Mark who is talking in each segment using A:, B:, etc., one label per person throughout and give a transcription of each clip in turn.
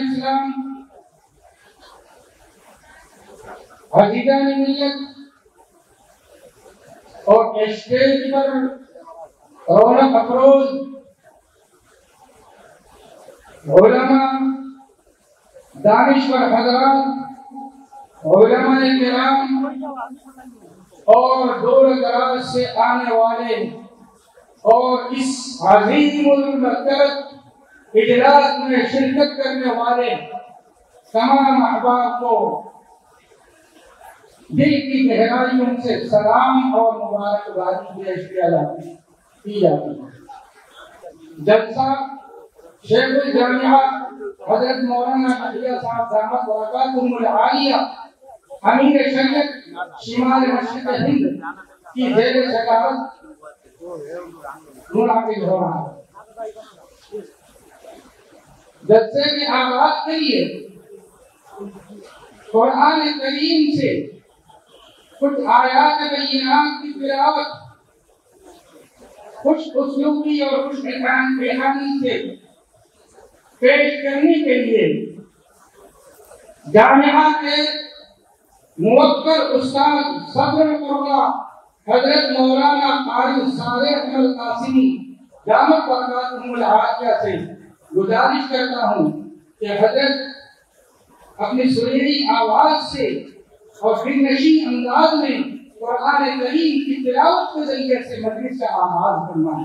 A: इस्लाम, अज़ीज़ान मिल्लत और स्टेज पर रौनक अफरोज उलमा, दानिश्वर हज़रात, उलमाए किराम और दूर दराज से आने वाले और इस अज़ीमुल मरतबत इजलास में शिरकत करने वाले तमाम अहबाब को दिल की गहराइयों से सलाम और मुबारकबादी पेश की जाती है। जलसा शेखुल जामिया हजरत मौलाना अलिया साहब दामत बरकातुहुल आलिया अमीर शरीयत शिमाल मशरिक़ हिंद की ज़ेर सदारत मुनाक़िद हो रहा है। जलसे के आगाज के लिए कुरान करीम से कुछ आयात बय्यिनात की तिलावत, कुछ उसलूबी और कुछ कहानी से पेश करने के लिए जामिया के मुवक्कर उस्ताद सदर कुर्रा हजरत मौलाना कारी सालेह अहमद कासिमी दामत बरकातुहुल आलिया से गुजारिश करता हूँ कि हजरत अपनी सुरीली आवाज से और दिलनशी अंदाज में कुरान करीम की तिलावत के जरिए से मजलिस का आगाज करना है।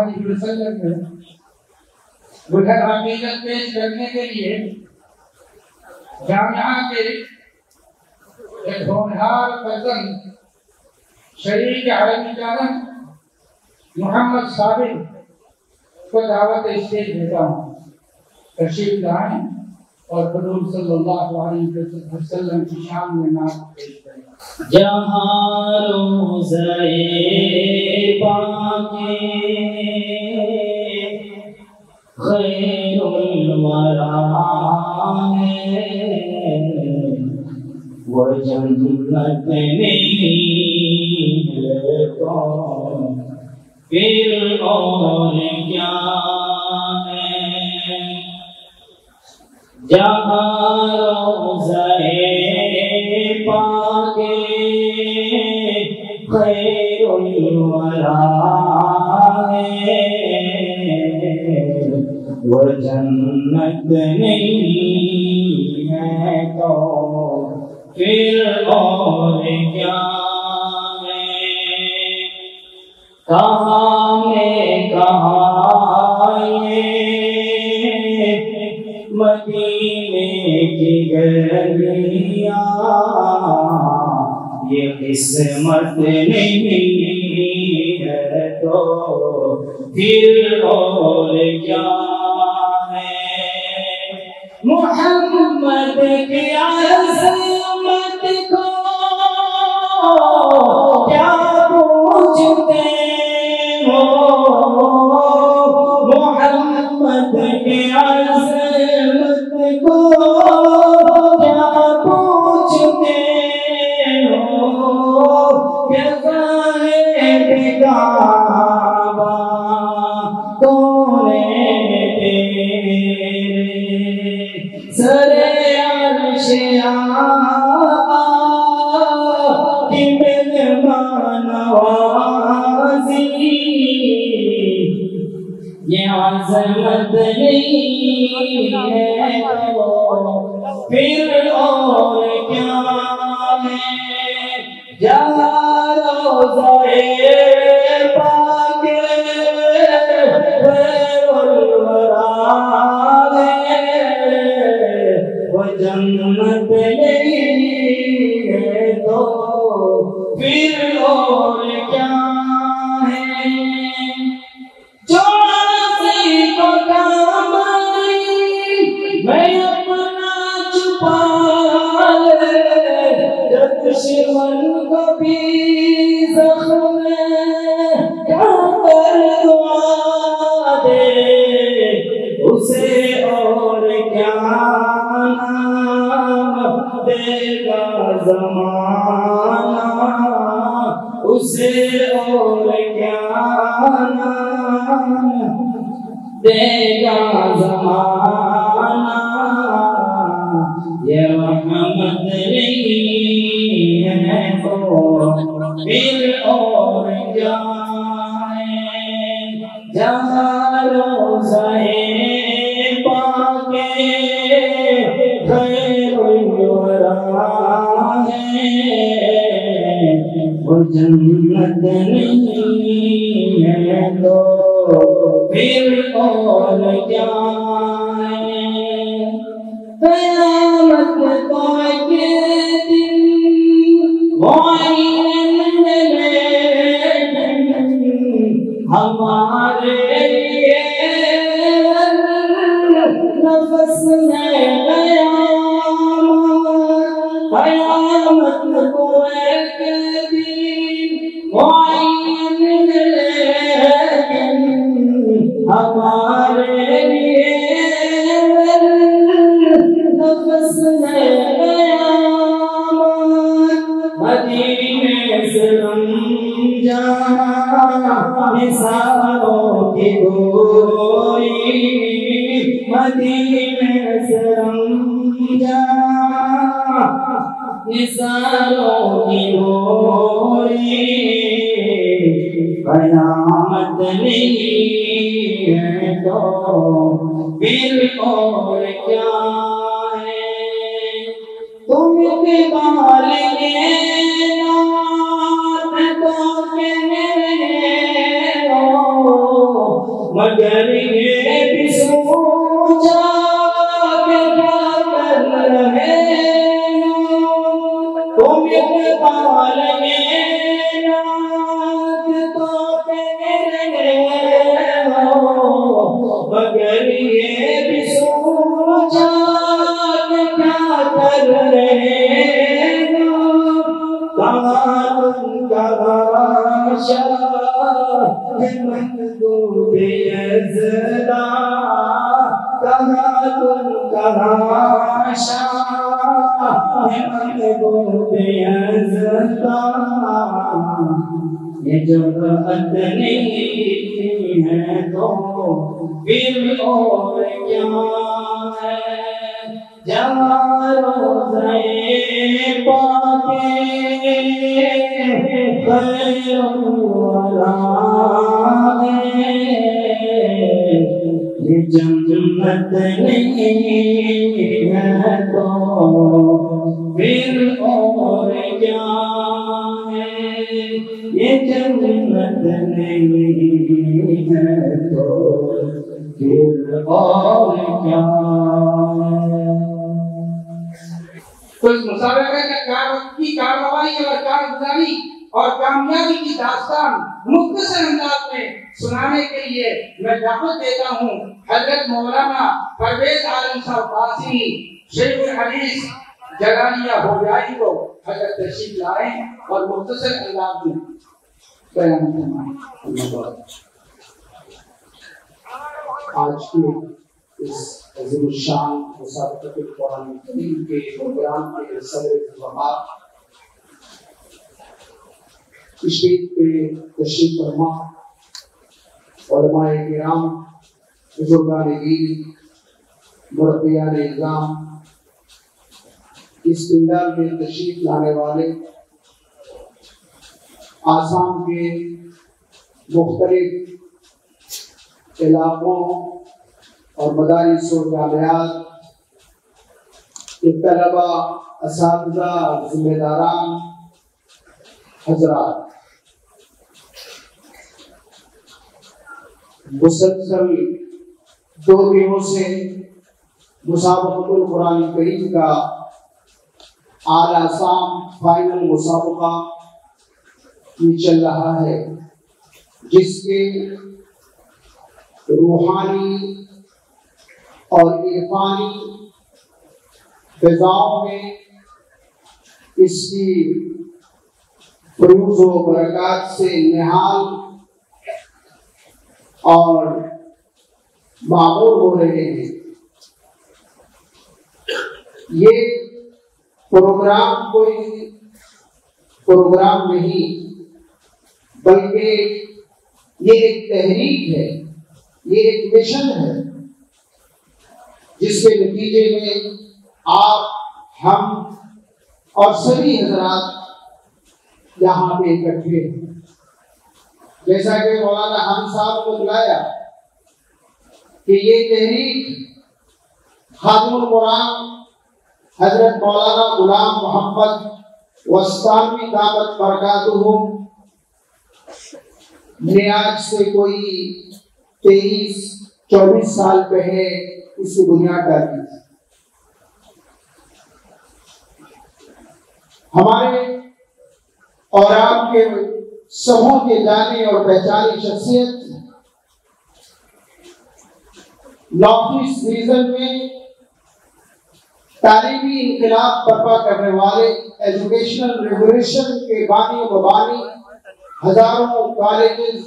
A: अलैहि वसल्लम ने बुलंद अकीदत पेश करने के लिए जामिया के एक होनहार पर्सन शरीक आलमी जानब मोहम्मद साबिर को दावत स्टेज देता हूँ। तशरीफ लाएं और हुजूर सल्लल्लाहु अलैहि वसल्लम की शान में नात पेश करें।
B: जहाँ रोज़े पाके खैरुल वरा है वो जन्नत नहीं है तो फिर और क्या है। जहाँ रोज़े पाके खैरुल वरा है वो जन्नत नहीं है तो फिर और क्या है। कहाँ में कहाँ ये मदीने की गलियाँ ये किस्मत नहीं है तो फिर और क्या है। मोहम्मद की अज़मत को क्या पूछते हो। मोहम्मद की अज़मत को क्या पूछते हो। क्या है बेगाबा तोने तेरे सरे अर्श की मेहमान नवाज़ी ये अज़मत नहीं है तो फिर और क्या है। जहाँ रोज़ाए पाके खैरुल वरा है, वो जन्नत नहीं है तो फिर और क्या है। जो नसीब का मैं अपना छुपा ले, दुश्मन को भी ज़ख्म क्या कर दुआ दे, उसे और क्या नाम देगा ज़माना, उसे और क्या नाम देगा ज़माना। ये रहमत नहीं है तो फिर और क्या है। जहाँ रोज़ाए पाके खैरुल वरा है, वो जन्नत नहीं है तो फिर और क्या है। क़यामत के दिन हमारे लिए नफ़्स है क़यामत के दिन हमारे लिए नफ़्स है मदीने से निसारों की गोरी, मदीने से निसारों की गोरी। क़यामत नहीं है तो फिर और क्या है। तुम इक़बाल के मगर ये भी सोचा कि क्या कर रहे हो, तुम इक़बाल में नात तो तेरे हो, मगर ये भी सोचा कि क्या कर रहे हो। कहाँ मंदूब यज़दा, कहाँ तुम कहाँ शाह मंदूब यज़दा। ये जुर्अत नहीं है तो फिर और क्या है। जहाँ रोज़ाए पाके खैरुल वरा है, ये जन्नत नहीं है तो फिर और क्या है। ये जन्नत नहीं है तो फिर और क्या है।
A: तो इस मुसाबक़े की कार्रवाई और कारगुजारी और कामयाबी की दास्तान मुख्तसर अंदाज में सुनाने के लिए मैं दावत देता हूँ हजरत मौलाना परवेज आलम साहब कासिमी शेखुल हदीस जलालिया होजाई को हजरत तशरीफ लाए और मुख्तसर अंदाज में बयान फरमाएं। आज के इस अज़ीमुश्शान मुसाबक़े कुरान करीम के प्रोग्राम के सदर स्टेज पे तशरीफ फरमा उलमाए किराम, बुजुर्गान दीन, मुरब्बियान इल्ज़ाम, इस पिंडाल में तशरीफ लाने वाले आसाम के मुख्तलिफ इलाकों और मदारिस और जामियात के तलबा, असातिज़ा, जिम्मेदारान हज़रात,
C: मुसलसल 2 दिनों से मुसाबक़तुल कुरान करीम का आला साम फाइनल मुसाबका ये चल रहा है, जिसके रूहानी और इरफानी फिजाओं में इसकी फरूज़ व बरक़ात से निहाल और मामूर हो रहे हैं। ये प्रोग्राम कोई प्रोग्राम नहीं, बल्कि ये एक तहरीक है, ये एक मिशन है, जिसके नतीजे में आप, हम और सभी हजरात यहाँ पे इकट्ठे हैं। जैसा कि मौलाना हम साहब को बुलाया कि ये तहरीक खादिमुल कुरान हजरत मौलाना गुलाम मोहम्मद वस्तामी दामत बरकातुहुम ने आज से कोई 23-24 साल पहले इसकी बुनियाद डाली थी। हमारे और आपके सबों के जाने और पहचाने शख्सियत नॉर्थ ईस्ट रीजन में तालीमी इनकलाब बर्पा करने वाले, एजुकेशनल रेवोल्यूशन के बानी बबानी, हजारों कॉलेजेस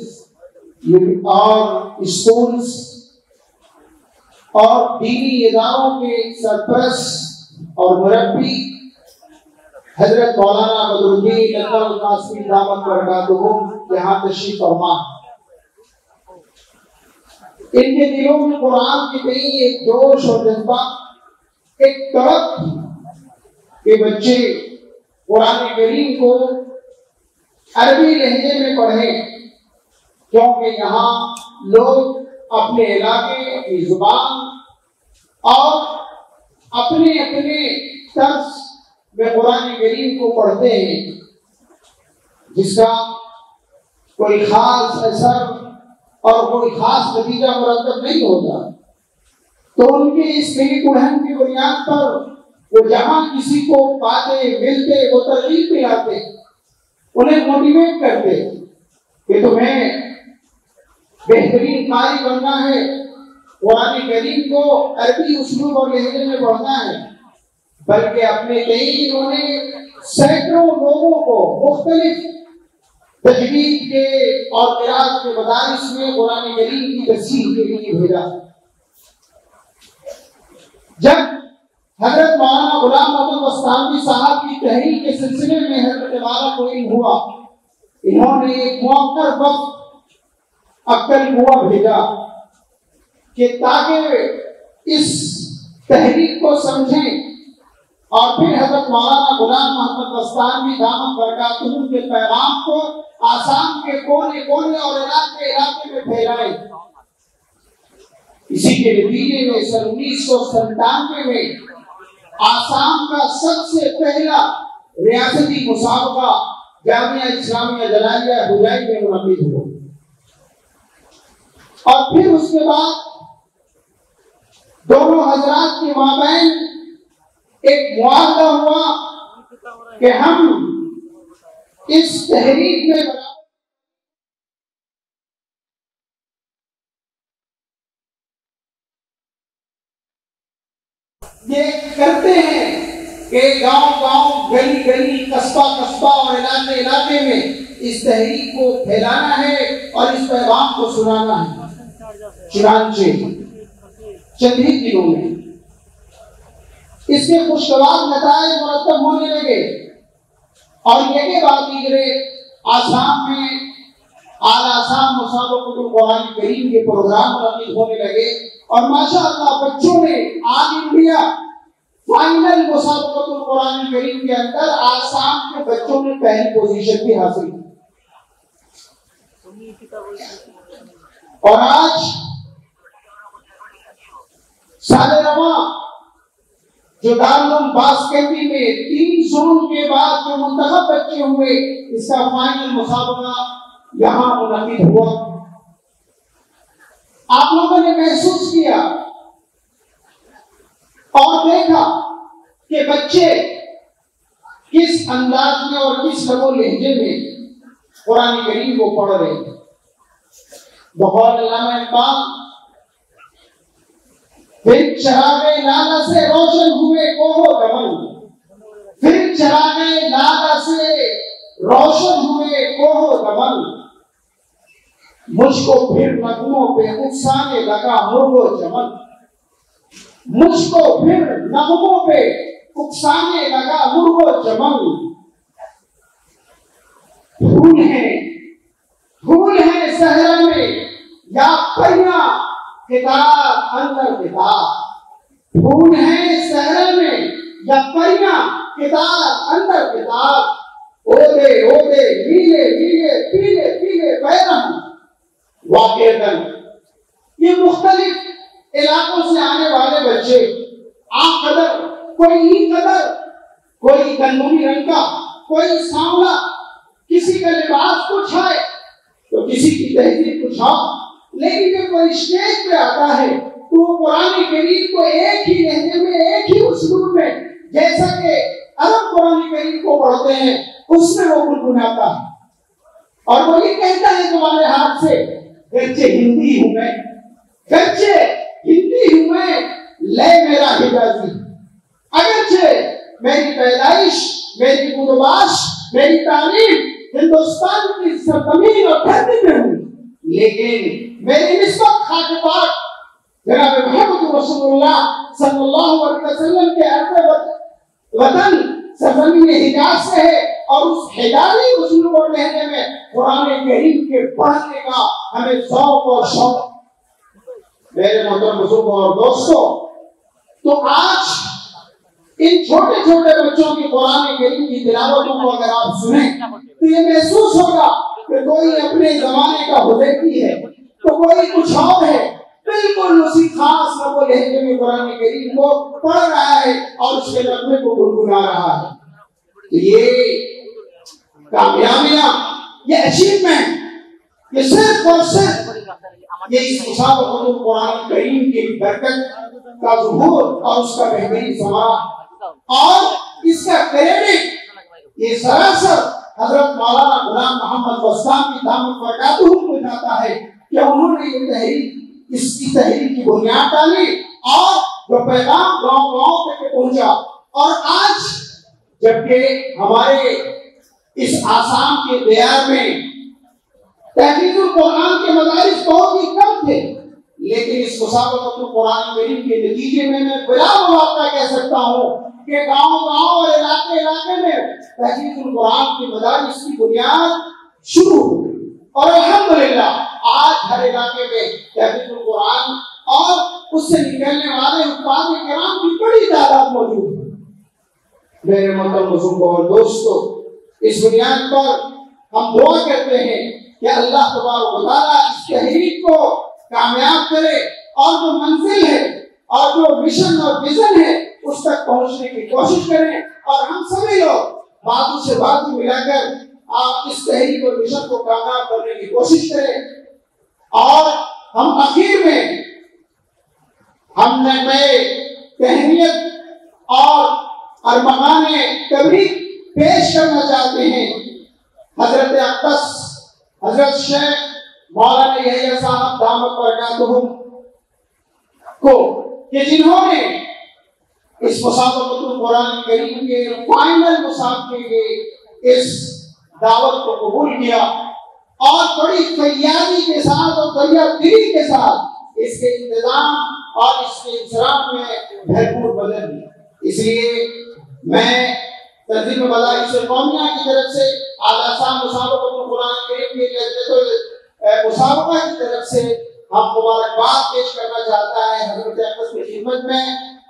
C: और स्कूल्स और दीनी इदारों के सरपरस्त और मुरब्बी हजरत मौलाना बदरुद्दीन अकरम कासमी दामत बरकातुहुम यहाँ तशरीफ फरमा। इनके दिलों में कुरान के प्रति एक जोश और जज्बा, एक तड़प के बच्चे कुरान करीम को अरबी लहजे में पढ़ें, क्योंकि यहाँ लोग अपने इलाके, अपनी जुबान और अपने अपने तर्ज में कुरान करीम को पढ़ते हैं, जिसका कोई खास असर और कोई खास नतीजा मुरतब नहीं होता। तो उनके इस नई उड़न की बुनियाद पर वो जहां किसी को पाते मिलते, वो तरगीब दिलाते, उन्हें मोटिवेट करते कि तुम्हें बेहतरीन कारी बनना है, कुरान करीम को अरबी उस्लूब और लहजे में पढ़ना है। बल्कि अपने कई इन्होंने सैकड़ों लोगों को मुख्तलिफ तजवीद के और किरात के मदारिस में कुरान करीम की तफसीर के लिए भेजा। जब हजरत मौलाना गुलाम मोहम्मद वस्तामी साहब की तहरीक के सिलसिले में हजरत वाला कोई हुआ, इन्होंने एक मुअक्कर वक्त अक्कल कुआ भेजा कि ताकि इस तहरीक को समझें और फिर हजरत मौलाना गुलाम मोहम्मद वस्तामी दामत बरकातुहुम के पैगाम को आसाम के कोने कोने और इलाके में फैलाएं। इसी के नतीजे में सन 1997 में आसाम का सबसे पहला रियासती मुसाबका जामिया इस्लामिया जलालिया हुजाई में मुनक्किद हुआ। और फिर उसके बाद दोनों हजरात के माबैन एक मुआहदा हुआ कि हम इस तहरीक में ये करते हैं कि गांव गांव, गली गली, कस्बा कस्बा और इलाके इलाके में इस तहरीक को फैलाना है और इस पैगाम को सुनाना है। चुनांचे चंद ही दिनों में इसके खुशगवार नताइज मुरतब होने लगे और यही बात दीगरे आसाम में आला आसाम मुसाबक़तुल कुरान करीम के प्रोग्राम मुनक्किद होने लगे और माशाअल्लाह बच्चों ने ऑल इंडिया फाइनल मुसाबक़तुल कुरान करीम के अंदर आसाम के बच्चों ने पहली पोजीशन भी हासिल की। और आज साले रवा जो दारुल बास्केटी में 3 जोन के बाद जो मुंतखब बच्चे हुए, इसका फाइनल मुसाबका यहाँ मुनक्किद हुआ। आप लोगों ने महसूस किया और देखा कि बच्चे किस अंदाज में और किस लबो लहजे में कुरान करीम को पढ़ रहे थे। बकौल अल्लामा इकबाल, फिर चरागे लाला से रोशन हुए कोहो गमन, फिर चरागे लाला से रोशन हुए कोहो गमन, मुझको फिर नगमों पे उकसाने लगा मुर्गो चमन, मुझको फिर नगमों पे उकसाने लगा मुर्गो चमन। फूल है सहरा में या पहिया किताब अंदर किताब, फूल है सहरा में या पहिया किताब अंदर किताब, ओदे ओदे नीले नीले पीले पीले पैरम वाक़िअतन। ये मुख्तलिफ इलाकों से आने वाले बच्चे आम कदर, कोई नीम कदर, कोई गंदमी रंग का, कोई सांवला, किसी का लिबास कुछ है तो किसी की तहजीब कुछ है, लेकिन जब कोई स्टेज पे आता है तो वो कुरान करीम को एक ही लहजे में, एक ही उस्लूब में, जैसा कि अरब कुरान करीम को पढ़ते हैं उसमें वो गुनगुनाता है और वो ये कहता है तुम्हारे हाथ से, गच्चे हिंदी हूं मैं, गच्चे हिंदी हूं मैं, ले मेरा हिजाजी, अगरचे मेरी पैदाइश, मेरी पूर्वाश, मेरी तालीम हिंदुस्तान की सरजमीन और धरती में हुई, लेकिन मेरी निस्बत खाके पाक जनाब मोहम्मद रसूलुल्लाह सल्लल्लाहु अलैहि वसल्लम के अर्ज़ वतन सरजमीन हिजाज से है और उस हिजाजी उस्लूब और लहजे में कुरान करीम के पढ़ने का हमें शौक और शौक। मेरे मोहतरम बुजुर्गों और दोस्तों, तो आज इन छोटे छोटे बच्चों की कुरान करीम की तिलावतों को अगर आप सुने तो ये महसूस होगा कि कोई अपने जमाने का हुदैफी है तो कोई कुछ और है, बिल्कुल उसी खास लबो लहजे में कुरान करीम को पढ़ रहा है और उसके नगमे को गुनगुना रहा है। तो ये कामयाबियां, ये अचीवमेंट, ये सिर्फ और सिर्फ ये इस मुसाबक़तुल कुरान करीम की बरकत का ज़ुहूर और उसका बेहतरीन समारा और इसका क्रेडिट ये सरासर हजरत मौलाना गुलाम मोहम्मद बस्ताम की दामत बरकातुहू को जाता है कि उन्होंने ये तहरीक, इसकी तहरीक की बुनियाद डाली और जो पैगाम गांव-गांव तक पहुंचा। और आज जबकि हमारे इस आसाम के बिहार में तहरीकुल कुरान के मदारिस बहुत ही कम थे, लेकिन इस मुसाबक़तुल कुरान करीम के नतीजे में मैं बिला मुबालगा कह सकता हूँ कि गांव-गांव और इलाके-इलाके में तहरीकुल कुरान की मदारिस की बुनियाद शुरू हुई और अल्हम्दुलिल्लाह आज हर इलाके में तहरीकुल कुरान और उससे निकलने वाले उत्पाद किराम की बड़ी तादाद मौजूद है। मेरे मोहतरम बुजुर्गों और दोस्तों, इस बुनियाद पर हम दुआ करते हैं कि अल्लाह तबारक व तआला इस तहरीक को कामयाब करे और जो मंजिल है और जो मिशन और विजन है उस तक पहुंचने की कोशिश करें और हम सभी लोग बातों से बातों मिलाकर आप इस तहरीक और मिशन को कामयाब करने की कोशिश करें। और हम आखिर में हमने में तहनीयत और अरमाने तबरीक पेश करना चाहते हैं हजरत अक़दस हजरत शेख मौलाना यहया साहब दामत बरकातुहू को कि जिन्होंने इस मुसाबक़तुल कुरान करीम के फाइनल मुसाबके के इस दावत को कबूल किया और बड़ी तैयारी के साथ और तैयारी के साथ इसके इंतजाम और इसके इंसराम में भरपूर मदद दी। इसलिए मैं तंजीम मदारिस कौमिया की तरफ से आला मुसाबक़तुल कुरान करीम के मुसाबका की तरफ से हम मुबारकबाद पेश करना चाहता है हजरत अक़दस की खिदमत में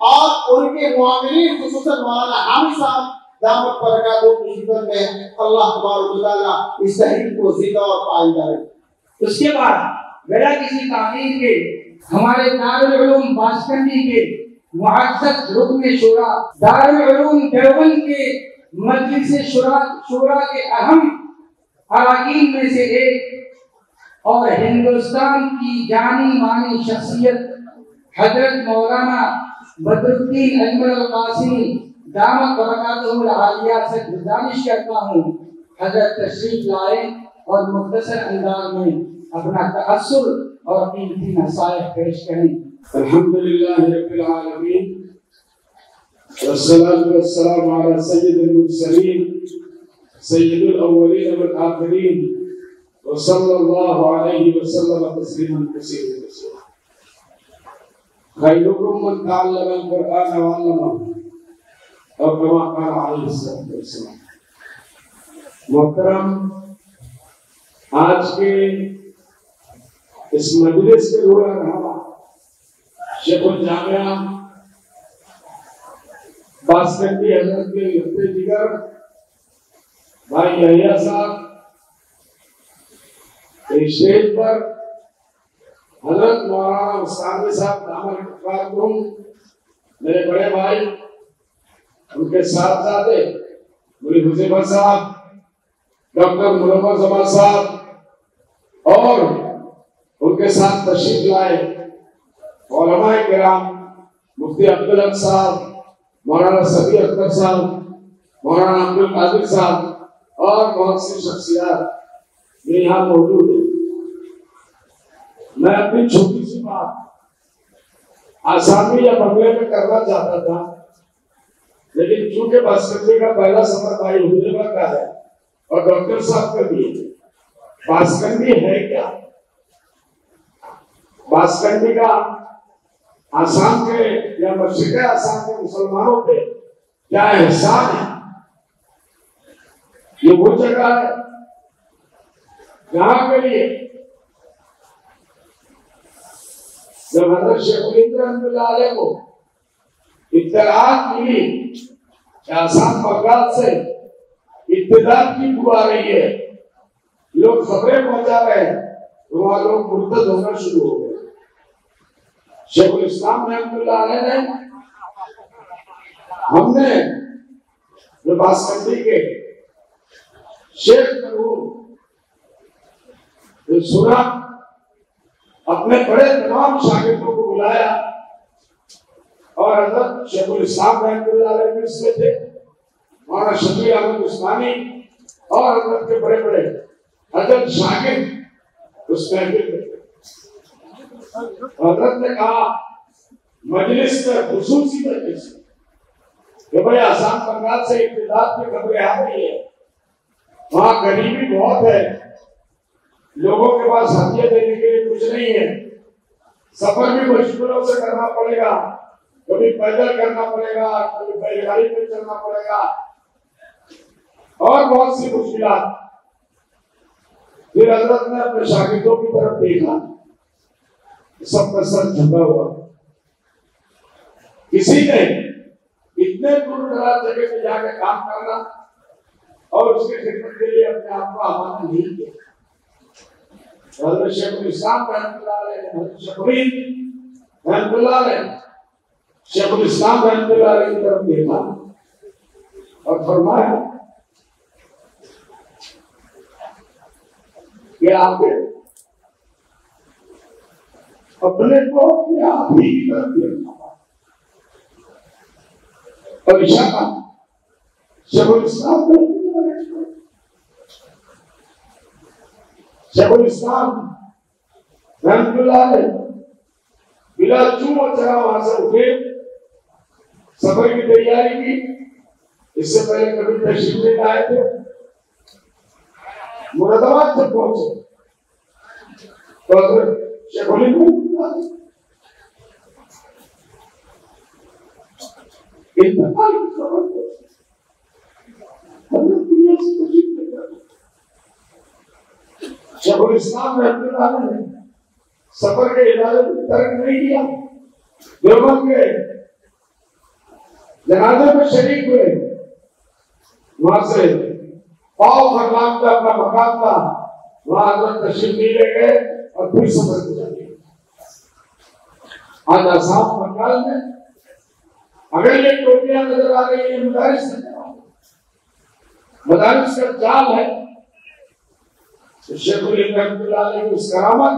C: और उनके मुआमिलीन खुसूसन मौलाना हामिद साहब दामत बरकातुहू की खिदमत में। अल्लाह तबारक व तआला इस तहरीक को जिंदा और पाइदा रखे।
A: उसके बाद बिना किसी ताख़ीर के हमारे दारुल उलूम बासकंडी के मुअज़्ज़ज़ रुकन शुरा, दारुल उलूम देवबंद के मजलिस शुरा के अहम अराकीन में से एक और हिंदुस्तान की जानी मानी शख्सियत हजरत मौलाना बदरुद्दीन अजमल कासिमी दामत बरकातुहुल आलिया से गुजारिश करता हूँ हजरत तशरीफ लाए और मुख्तसर अंदाज में अपना तअस्सुर और कीमती नसाइह पेश करें।
D: अल्हम्दुलिल्लाह रब्बिल आलमीन वस्सलातु वस्सलामु अला सय्यिदिल मुरसलीन सय्यिदुल अव्वलीन वल आखिरीन व सल्लल्लाहु अलैहि वसल्लम तस्लीमन कसीरा। खैरुकुम मन तअल्लमल कुरआन व अल्लमहु और कमा क़ाल अलैहि वसल्लम। मोहतरम, आज के इस मजलिस के रूह रहमा शेखुल जामिया बासकंदी हजरत के लफ्ते जिगर भाई यहिया साहब, स्टेज पर हजरत मौलाना मुस्ताफी साहब दामद बरकातुहुम, मेरे बड़े भाई, उनके साथ साथे मुरी हुसैन साहब, डॉक्टर मुनव्वर जमाल साहब और उनके साथ तशरीफ लाए उलमाए किराम मुफ्ती अब्दुल हक साहब, मौलाना सफी अख्तर साहब, मौलाना अब्दुल कादिर साहब और बहुत सी शख्सियत ये यहाँ मौजूद है। मैं अपनी छोटी सी बात आसामी या बंगले में करना चाहता था, लेकिन चूंकि बासकंदी का पहला सफर भाई हुजैफा का है और डॉक्टर साहब का भी है। बासकंदी है क्या? बासकंदी का आसाम के या मशरिक़ आसाम के मुसलमानों पे क्या एहसान है? ये वो जगह है जहां के लिए जब हजरत शेखुल हिंद रहमतुल्लाह अलैह को इत्तलात मिली कि आसाम बगदाद से इत्तेदाद की बुआ आ रही है, लोग खबरें पहुंचा रहे हैं, तो वहां लोग मुर्तद होना शुरू हो गए। शेखुल इस्लाम रहमतुल्लाह अलैह ने हमने जो बासकंदी के शेख तो सुना, अपने बड़े तमाम शागिर्दों को बुलाया और हजरत शेखुल इस्लाम रहमतुल्लाह अलैह भी इसमें थे, मौलाना शफी अहमद उस्मानी और हजरत के बड़े बड़े हजरत शागिर्द उसमें भी थे। हजरत ने कहा मजलिस में खुसूसी मजलिस कि भाई आसाम बंगाल से इत्तेदाद की खबरें आ रही है, वहां गरीबी बहुत है, लोगों के पास हथियार देने के लिए कुछ नहीं है, सफर भी मुश्किलों से करना पड़ेगा, कभी पैदल करना पड़ेगा, कभी बैलगाड़ी पे चलना पड़ेगा और बहुत सी मुश्किलात। फिर हजरत ने अपने शागिर्दों की तरफ देखा, सबका सर झुका हुआ, किसी ने इतने दूर दराज जगह पे जाकर काम करना और उसके खिदमत के लिए अपने आप को हवाला नहीं किया। हजरत शेखुल इस्लाम रहमतुल्लाह अलैह, हजरत शेखुल रहमतुल्लाह अलैह, शेखुल इस्लाम रहमतुल्लाह अलैह की तरफ देखा और फरमाया कि आप अपने को अपने आप ही की तरफ देखना और इशारा शेखुल इस्लाम रहमतुल्लाह अलैह बिला चूम और चढ़ा वहां से उठे, सफर की तैयारी की। इससे पहले कभी तशरीफ नहीं लाए थे, मुरादाबाद तक पहुंचे तो हजरत शेखुल हिंद इंतकाल की खबर हजरत दुनिया से तशरीफ ले गए। शेखुल इस्लाम रहमतुल्लाह अलैह ने सफर के इजाजत तर्क नहीं किया, देवबंद गए, जनाजे में शरीक हुए, वहां से पाव फरमान का अपना मकाम था, वहां हजरत तशरीफ ले गए और फिर सफर किया। आज आसाम बंगाल में अगर ये टोपियां नजर आ रही है, मदारिस का जाल है, शेखुल रहमतुल्लाह अलैह की उस करामत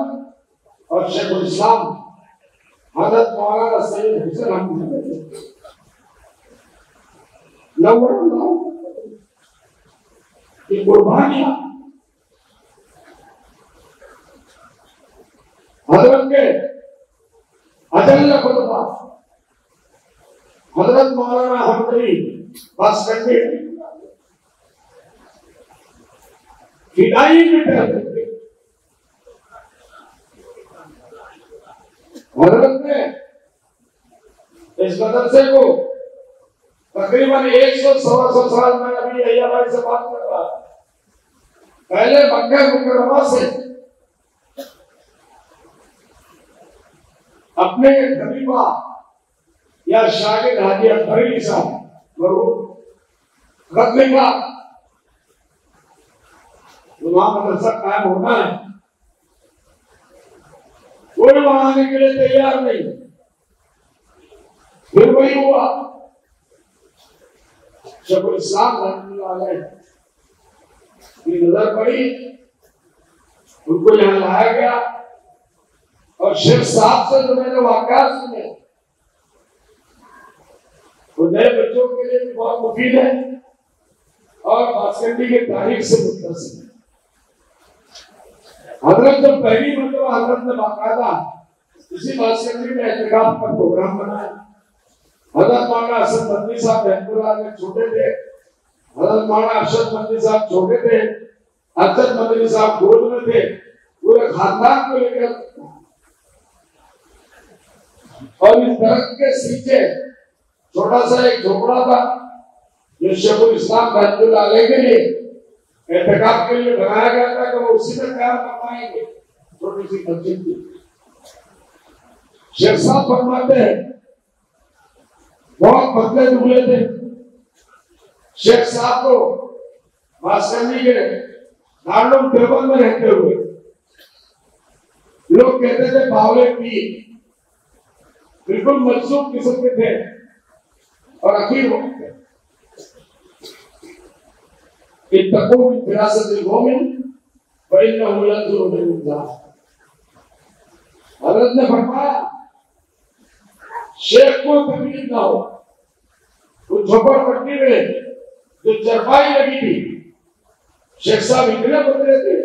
D: और शेखुल इस्लाम हज़रत मौलाना सैयद हुसैन अहमद नव्वरल्लाह की कुर्बानियां हज़रत के अजल्ल खुदा हज़रत मौलाना हमदरी बासकंडी फिदाई में ठहरते हज़रत ने इस मदरसे को तकरीबन 100-125 साल में नबी अय्या भाई से बात कर रहा पहले मक्का मुकर्रमा से अपने खलीफा या शागिर्द हाजी अकबरी साहब मरहूम खत लिखा वहां मदरसा कायम होना है कोई वहां आने के लिए तैयार नहीं फिर वही हुआ शेखुल इस्लाम रहमतुल्लाह अलैह की नजर पड़ी उनको यहां लाया गया और शेख साहब से जो मैंने वाकयात सुने वो नए बच्चों के लिए भी बहुत मुफीद है और बासकंडी की तारीख से मुत्तसिल है। हजरत जब पहली मतलब हजरत ने बाकायदा इसी बासकंडी में एहतिकाफ का प्रोग्राम बनाया हजरत मौलाना असद मदनी साहब रहमतुल्लाह अलैह छोटे थे हजरत मौलाना अरशद मदनी साहब छोटे थे अरशद मदनी साहब गोद में थे पूरे खानदान को लेकर और इस दरख्त के नीचे छोटा सा एक झोपड़ा था जो शेखुल इस्लाम रहमतुल्लाह अलैह के लिए एहतिकाफ के लिए बनाया गया था कि वो उसी में तैयार करवाएंगे छोटी सी मस्जिद थी। शेख साहब फरमाते हैं बहुत पतले दुबले थे शेख साहब को बासकंडी के दारुल देवबंद में रहते हुए लोग कहते थे बावले पीर बिल्कुल मजसूब किस्म के थे और अखीर हो गए इत्तक़ू मिन फिरासतिल मोमिन व इन्नहु यंज़ुरु मिन ज़ाह हज़रत ने फरमाया शेख को तकलीफ ना हो उस झोपड़पट्टी में जो चरपाई लगी थी शेख साहब इतने बदले थे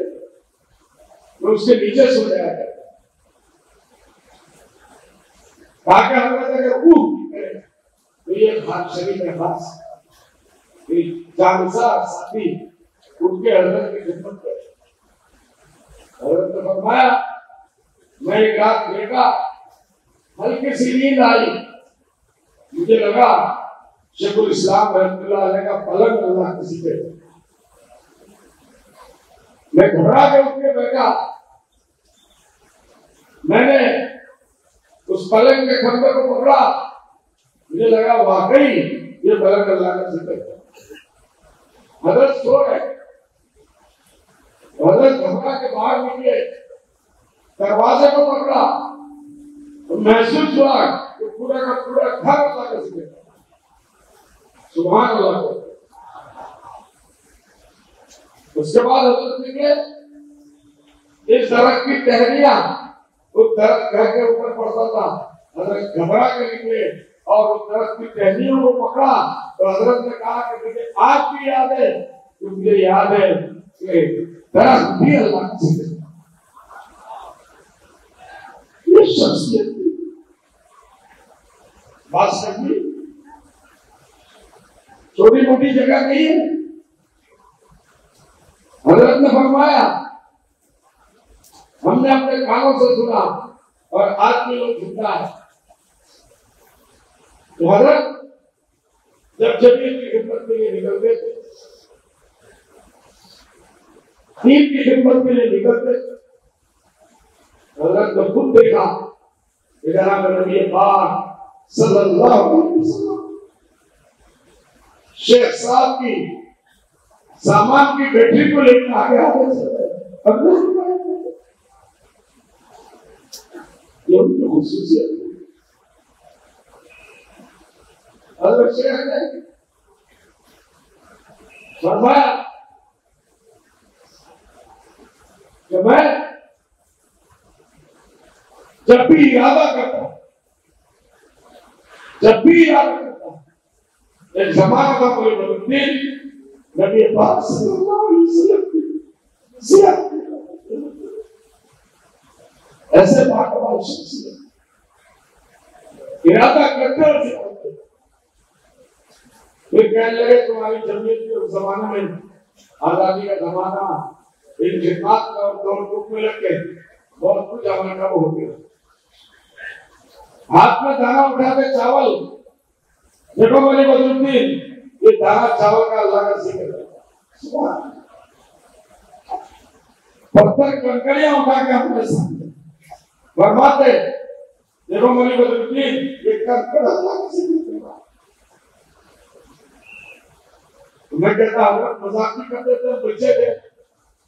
D: तो उसके नीचे सो जाया करते ताकि हजरत अगर उठ करे तो ये खास शरीर में खास जानसार साथी उठ के हजरत की खिदमत करे हजरत ने फरमाया मैं एक रात देखा हल्की सी नींद आई मुझे लगा शेखुल इस्लाम रहमतुल्लाह अलैह का पलंग अल्लाह किसी पे मैं घबरा के उठ के बैठा मैंने उस पलंग के खंभे को पकड़ा मुझे लगा वाकई ये पलंग अल्लाह का जिक्र है हजरत सो रहे हजरत घबरा के बाहर निकले दरवाजे को पकड़ा तो महसूस हुआ कि पूरा का पूरा घर अल्लाह का जिक्र है सुभान अल्लाह को उसके बाद हजरत निकले इस दरख्त की टहनियां उस दरख्त घर के ऊपर पड़ता था हजरत घबरा के निकले और उस दरख्त की टहनियों को पकड़ा तो हजरत ने कहा कि मुझे आज भी याद है कि मुझे याद है कि दरख्त भी अल्लाह का जिक्र है ये शख्सियत बासकंडी छोटी मोटी जगह नहीं है हजरत ने फरमाया हमने अपने कानों से सुना और आज भी लोग सुनता है तो हजरत जब जमीन की खिदमत के लिए निकलते थे दीन की खिदमत के लिए निकलते हजरत ने खुद देखा कि जनाब नबी पाक सल्लल्लाहु अलैहि वसल्लम शेख साहब की सामान की बैटरी को लेकर आगे ये उनकी खुसूसियत है हज़रत शेख ने फरमाया भी इरादा करता, जब भी इरादा करता, एक जमाना था कोई बदलती नबी पाक सल्लल्लाहु अलैहि वसल्लम ऐसे बाकमाल शख्सियत इरादा करते और सिखाते। फिर कहने लगे तुम्हारी जमीयत के उस जमाने में आजादी का जमाना, इन खिदमत का और दौड़ धूप में लग गए, बहुत कुछ हमारा हो गया। हाथ में दाना उठाते चावल, देखो मेरी बदरुद्दीन, ये दाना चावल का अल्लाह का जिक्र है। पत्थर कंकड़ियां उठा के अपने सामने फरमाते, देखो मेरी बदरुद्दीन, ये कंकड़ अल्लाह का जिक्र है। मैं कहता हूँ मजाक भी करते थे, बच्चे थे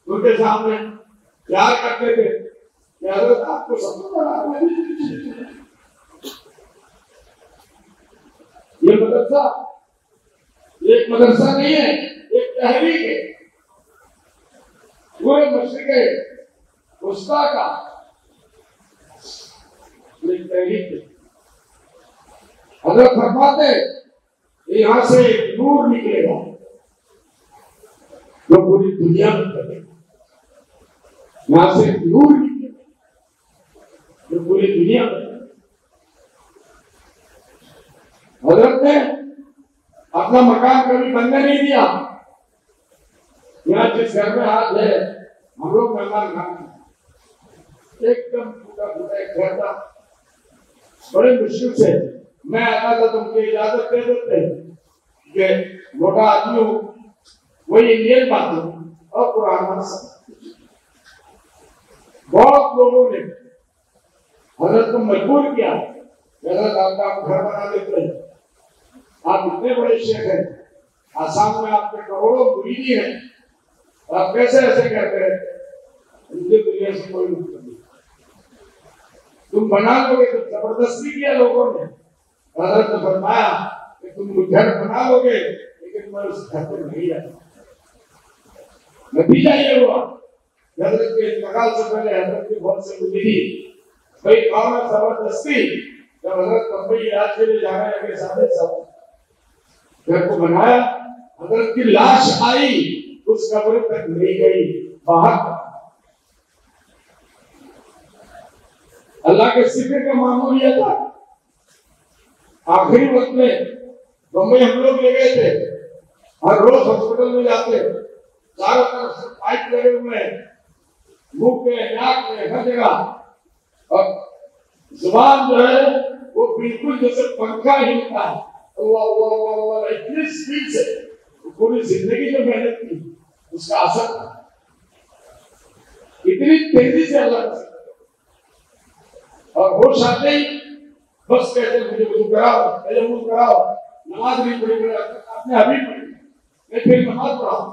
D: उनके सामने प्यार करते थे कि हज़रत आपको समझ आ रहा है। ये मदरसा एक मदरसा नहीं है, एक तहरीक है। पूरे मशरिक़ वस्ता का एक तहरीक है। हज़रत फरमाते यहाँ से नूर निकलेगा जो पूरी दुनिया में चलेगा, यहाँ से नूर निकलेगा जो पूरी दुनिया में। हज़रत ने अपना मकान कभी बनने नहीं दिया। यहाँ जिस घर में हाथ है, हम लोग मेहमान खाने एकदम टूटा फूटा एक घर था, बड़े मुश्किल से मैं आता था, तुमको इजाजत दे देते कि मोटा आदमी हूँ, वही इंडियन बात है और पुराना बहुत लोगों ने हज़रत को मजबूर किया, हज़रत आपका घर बना देते हैं, आप इतने बड़े शेख हैं, आसाम में आपके करोड़ों मुरीदी हैं, आप कैसे ऐसे कहते हैं? मुझे दुनिया से कोई मतलब नहीं, तुम बना लोगे तो जबरदस्ती किया लोगों ने। हज़रत ने फरमाया कि तुम घर बना लोगे, लेकिन मैं उस घर पर नहीं जाता। नतीजा ये हुआ, हज़रत के इंतकाल से पहले हज़रत की बहुत से मुरीदी भाई कौन जबरदस्ती, जब हज़रत बम्बई इलाज के लिए जाने लगे, साढ़े सब घर को बनाया, हज़रत की लाश आई, उस कब्र तक नहीं गई, बाहर। अल्लाह के जिक्र का मामूल यह था। आखिरी वक्त में बम्बई हम लोग ले गए थे, हर रोज हॉस्पिटल में जाते, चारों तरफ से पाइप लगे हुए हैं, मुंह पे, नाक में, हर जगह, और जुबान जो है वो बिल्कुल जैसे पंखा हिलता है, इतनी स्पीड से पूरी जिंदगी जो मेहनत की उसका असर था, इतनी तेजी से अल्लाह। और होश आते ही बस कहते मुझे वुज़ू कराओ, तयम्मुम कराओ, नमाज नहीं पढ़ी, आपने अभी पढ़ी, मैं फिर नमाज पढ़ाऊं,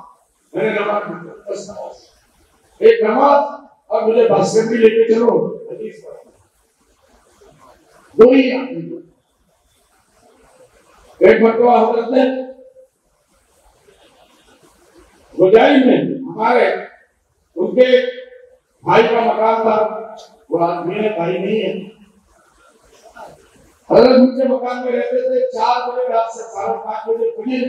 D: मैंने नमाज पढ़ी, बस नमाज, एक नमाज और मुझे भास्कर भी लेके चलो, हदीस पढ़ो, दो ही आदमी। एक मरतबा हज़रत ने गुजारी में हमारे उनके भाई का मकान था, वो आदमी है, भाई नहीं है, हज़रत उनके मकान में रहते थे। 4 बजे रात से 5:30 बजे खुली,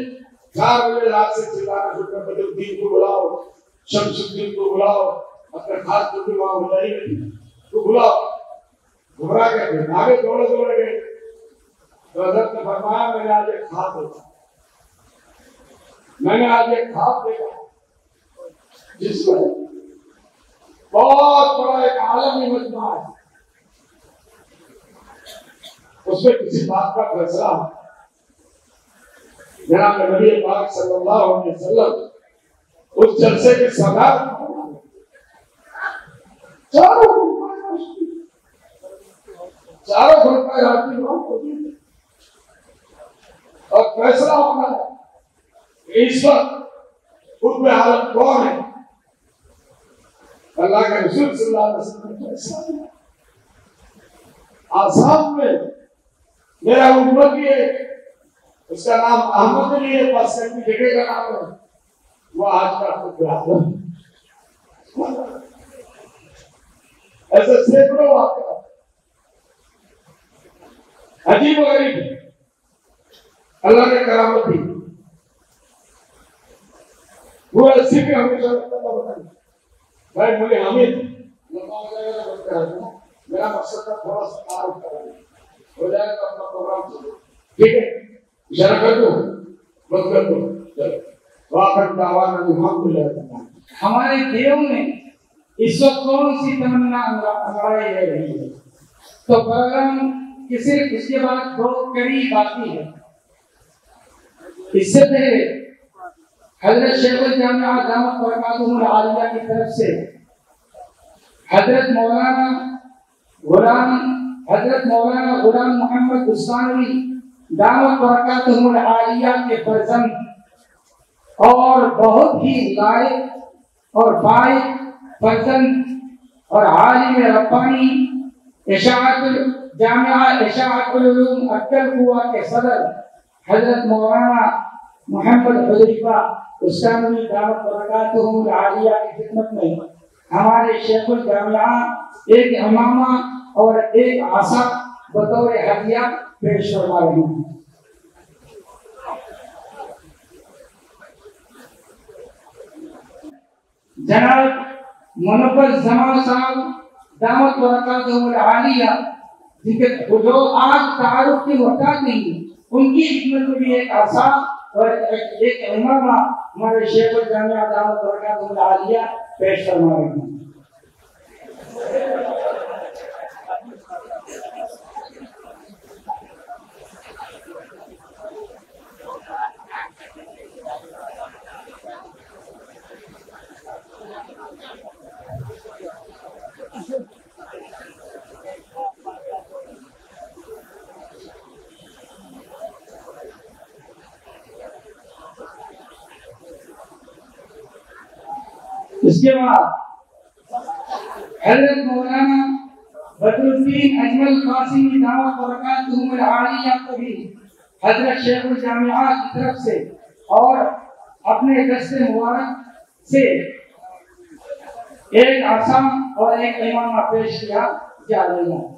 D: 4 बजे रात से चिल्लाना शुरू कर, बदरुद्दीन को बुलाओ, शमसुद्दीन को बुलाओ, अपने खास को भी वहां बुलाई तो बुलाओ। घबरा गए, आगे दौड़े दौड़े गए, तो हज़रत ने फरमाया मैंने आज एक ख्वाब देखा, मैंने आज एक ख्वाब देखा जिसमें बहुत बड़ा एक आलमी मजमा है, उसमें किसी बात का फैसला जनाब नबी पाक सल्लल्लाहु अलैहि वसल्लम उस जलसे के सदार चारों खुलफाए राशिदीन और फैसला होना है इस वक्त खुद में हालत कौन है। अल्लाह के रसूल सल्लल्लाहु अलैहि वसल्लम ने फैसला आसाम में मेरा उम्मत ही है, उसका नाम अहमद अली है, पास की जगह का नाम है, वो आज का खुद ऐसे सैकड़ों वाक़या
A: अजीब व गरीब अल्लाह ने करामत दी। वो ऐसी भी हमेशा भाई मुझे हामिद मेरा मकसद था थोड़ा सा तारुफ कराना हो जाए तो अपना प्रोग्राम चलो, ठीक है? इशारा कर दो, बंद कर दो, चलो। वाक़अत दावाना अल्हम्दुलिल्लाह। हमारे दिलों में इस वक्त कौन सी तमन्ना अंगाई ले रही है? तो प्रोग्राम किसी इसके बाद बहुत करीब बाकी है। इससे पहले हजरत शेखुल जामिया दामत बरकातुहुल आलिया की तरफ से हजरत मौलाना गुलाम मोहम्मद उस्मानी दामत बरकातुहुल आलिया के फर्जंद और बहुत ही लायक और फाइज फर्जंद और आलिम रब्बानी इशाअतुल जामिया इशाअतुल उलूम अक्कल कुआ के सदर हजरत मौलाना मोहम्मद हुदैफा उस्मानी दामत बरकातुहुल आलिया की खिदमत में हमारे शेखुल जामिया एक इमामा और एक आसा बतौर हदिया पेश करवा रहे हैं। जनाब मुनव्वर जमान साहब दामत बरकातुहुल आलिया जिनके जो आज तारुफ की मोहताज नहीं, उनकी खिदमत में भी एक आसा और एक इमामा हमारे शेखुल जामिया दामत बरकातुहुल आलिया पेश फरमा रहे हैं। इसके बाद हजरत मौलाना बदरुद्दीन अजमल कासिमी दामत बरकातुहुल आलिया को भी हजरत शेखुल जामिया की तरफ से और अपने दस्ते मुबारक से एक आसा और एक इमामा पेश किया जा रहा है।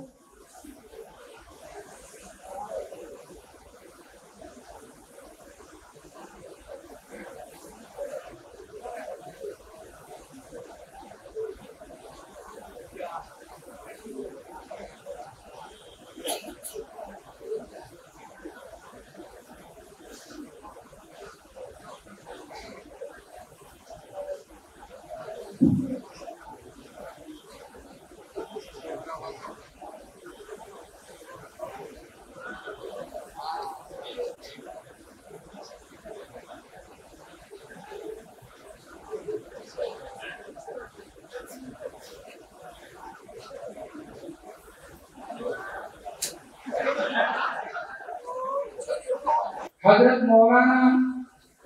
A: हजरत मौलाना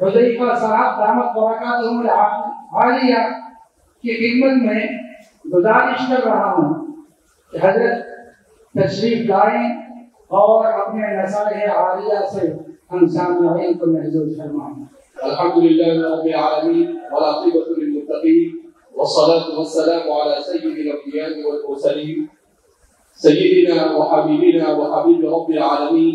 A: हुदैफा साहब दामत बरकातुहुल आलिया की खिदमत में गुजारिश कर रहा हूँ कि हजरत तशरीफ लाएं और अपने नसाइह आलिया से हम सामईन को महसूस फरमाएं।
D: अल्हम्दुलिल्लाह रब्बिल आलमीन व आक़िबतु लिल मुत्तक़ीन वस्सलातु वस्सलामु अला सय्यिदिल अंबिया'i वल मुरसलीन सय्यिदिना व हबीबिना व हबीब रब्बिल आलमीन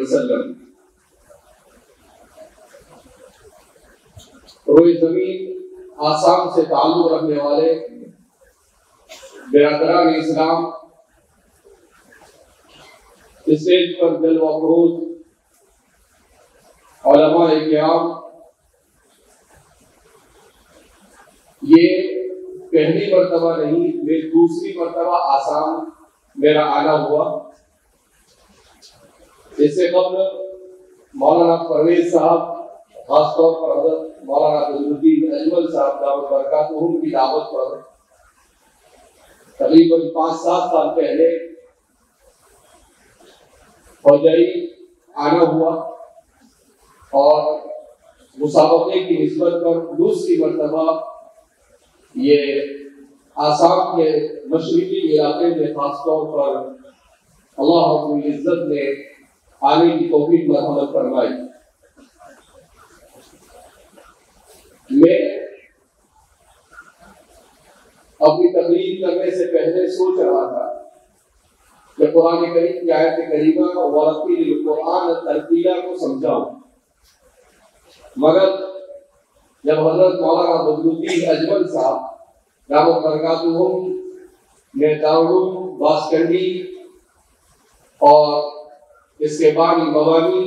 D: वसल्लम। रोए ज़मीन आसाम से ताल्लुक़ रखने वाले बिरादरान इस्लाम, स्टेज पर जलवा फरोज उलमाए किराम, ये पहली मर्तबा नहीं, ये दूसरी मर्तबा आसाम मेरा आना हुआ। इससे कबल मौलाना परवेज साहब, खासतौर पर हज़रत मौलाना बदरुद्दीन अजमल साहब दामत बरकातुहुम की दावत पर तकरीबन 5-7 साल पहले फौजाई आना हुआ और मुसाबके की निस्बत पर दूसरी मरतबा ये आसाम के मशरकी इलाके में खासतौर पर अल्लाह रब्बुल इज्जत ने आने की तौफीक मरहमत फरमाई। मैं अपनी तकरीर करने से पहले सोच रहा था कि कुरान करीम की आयत करीमा वरत्तिल कुरान तरतीला को समझाऊं, मगर जब हजरत मौलाना बदरुद्दीन अजमल साहब दामत बरकातुहुम ने दारुल बासकंडी और इसके बानी मवानी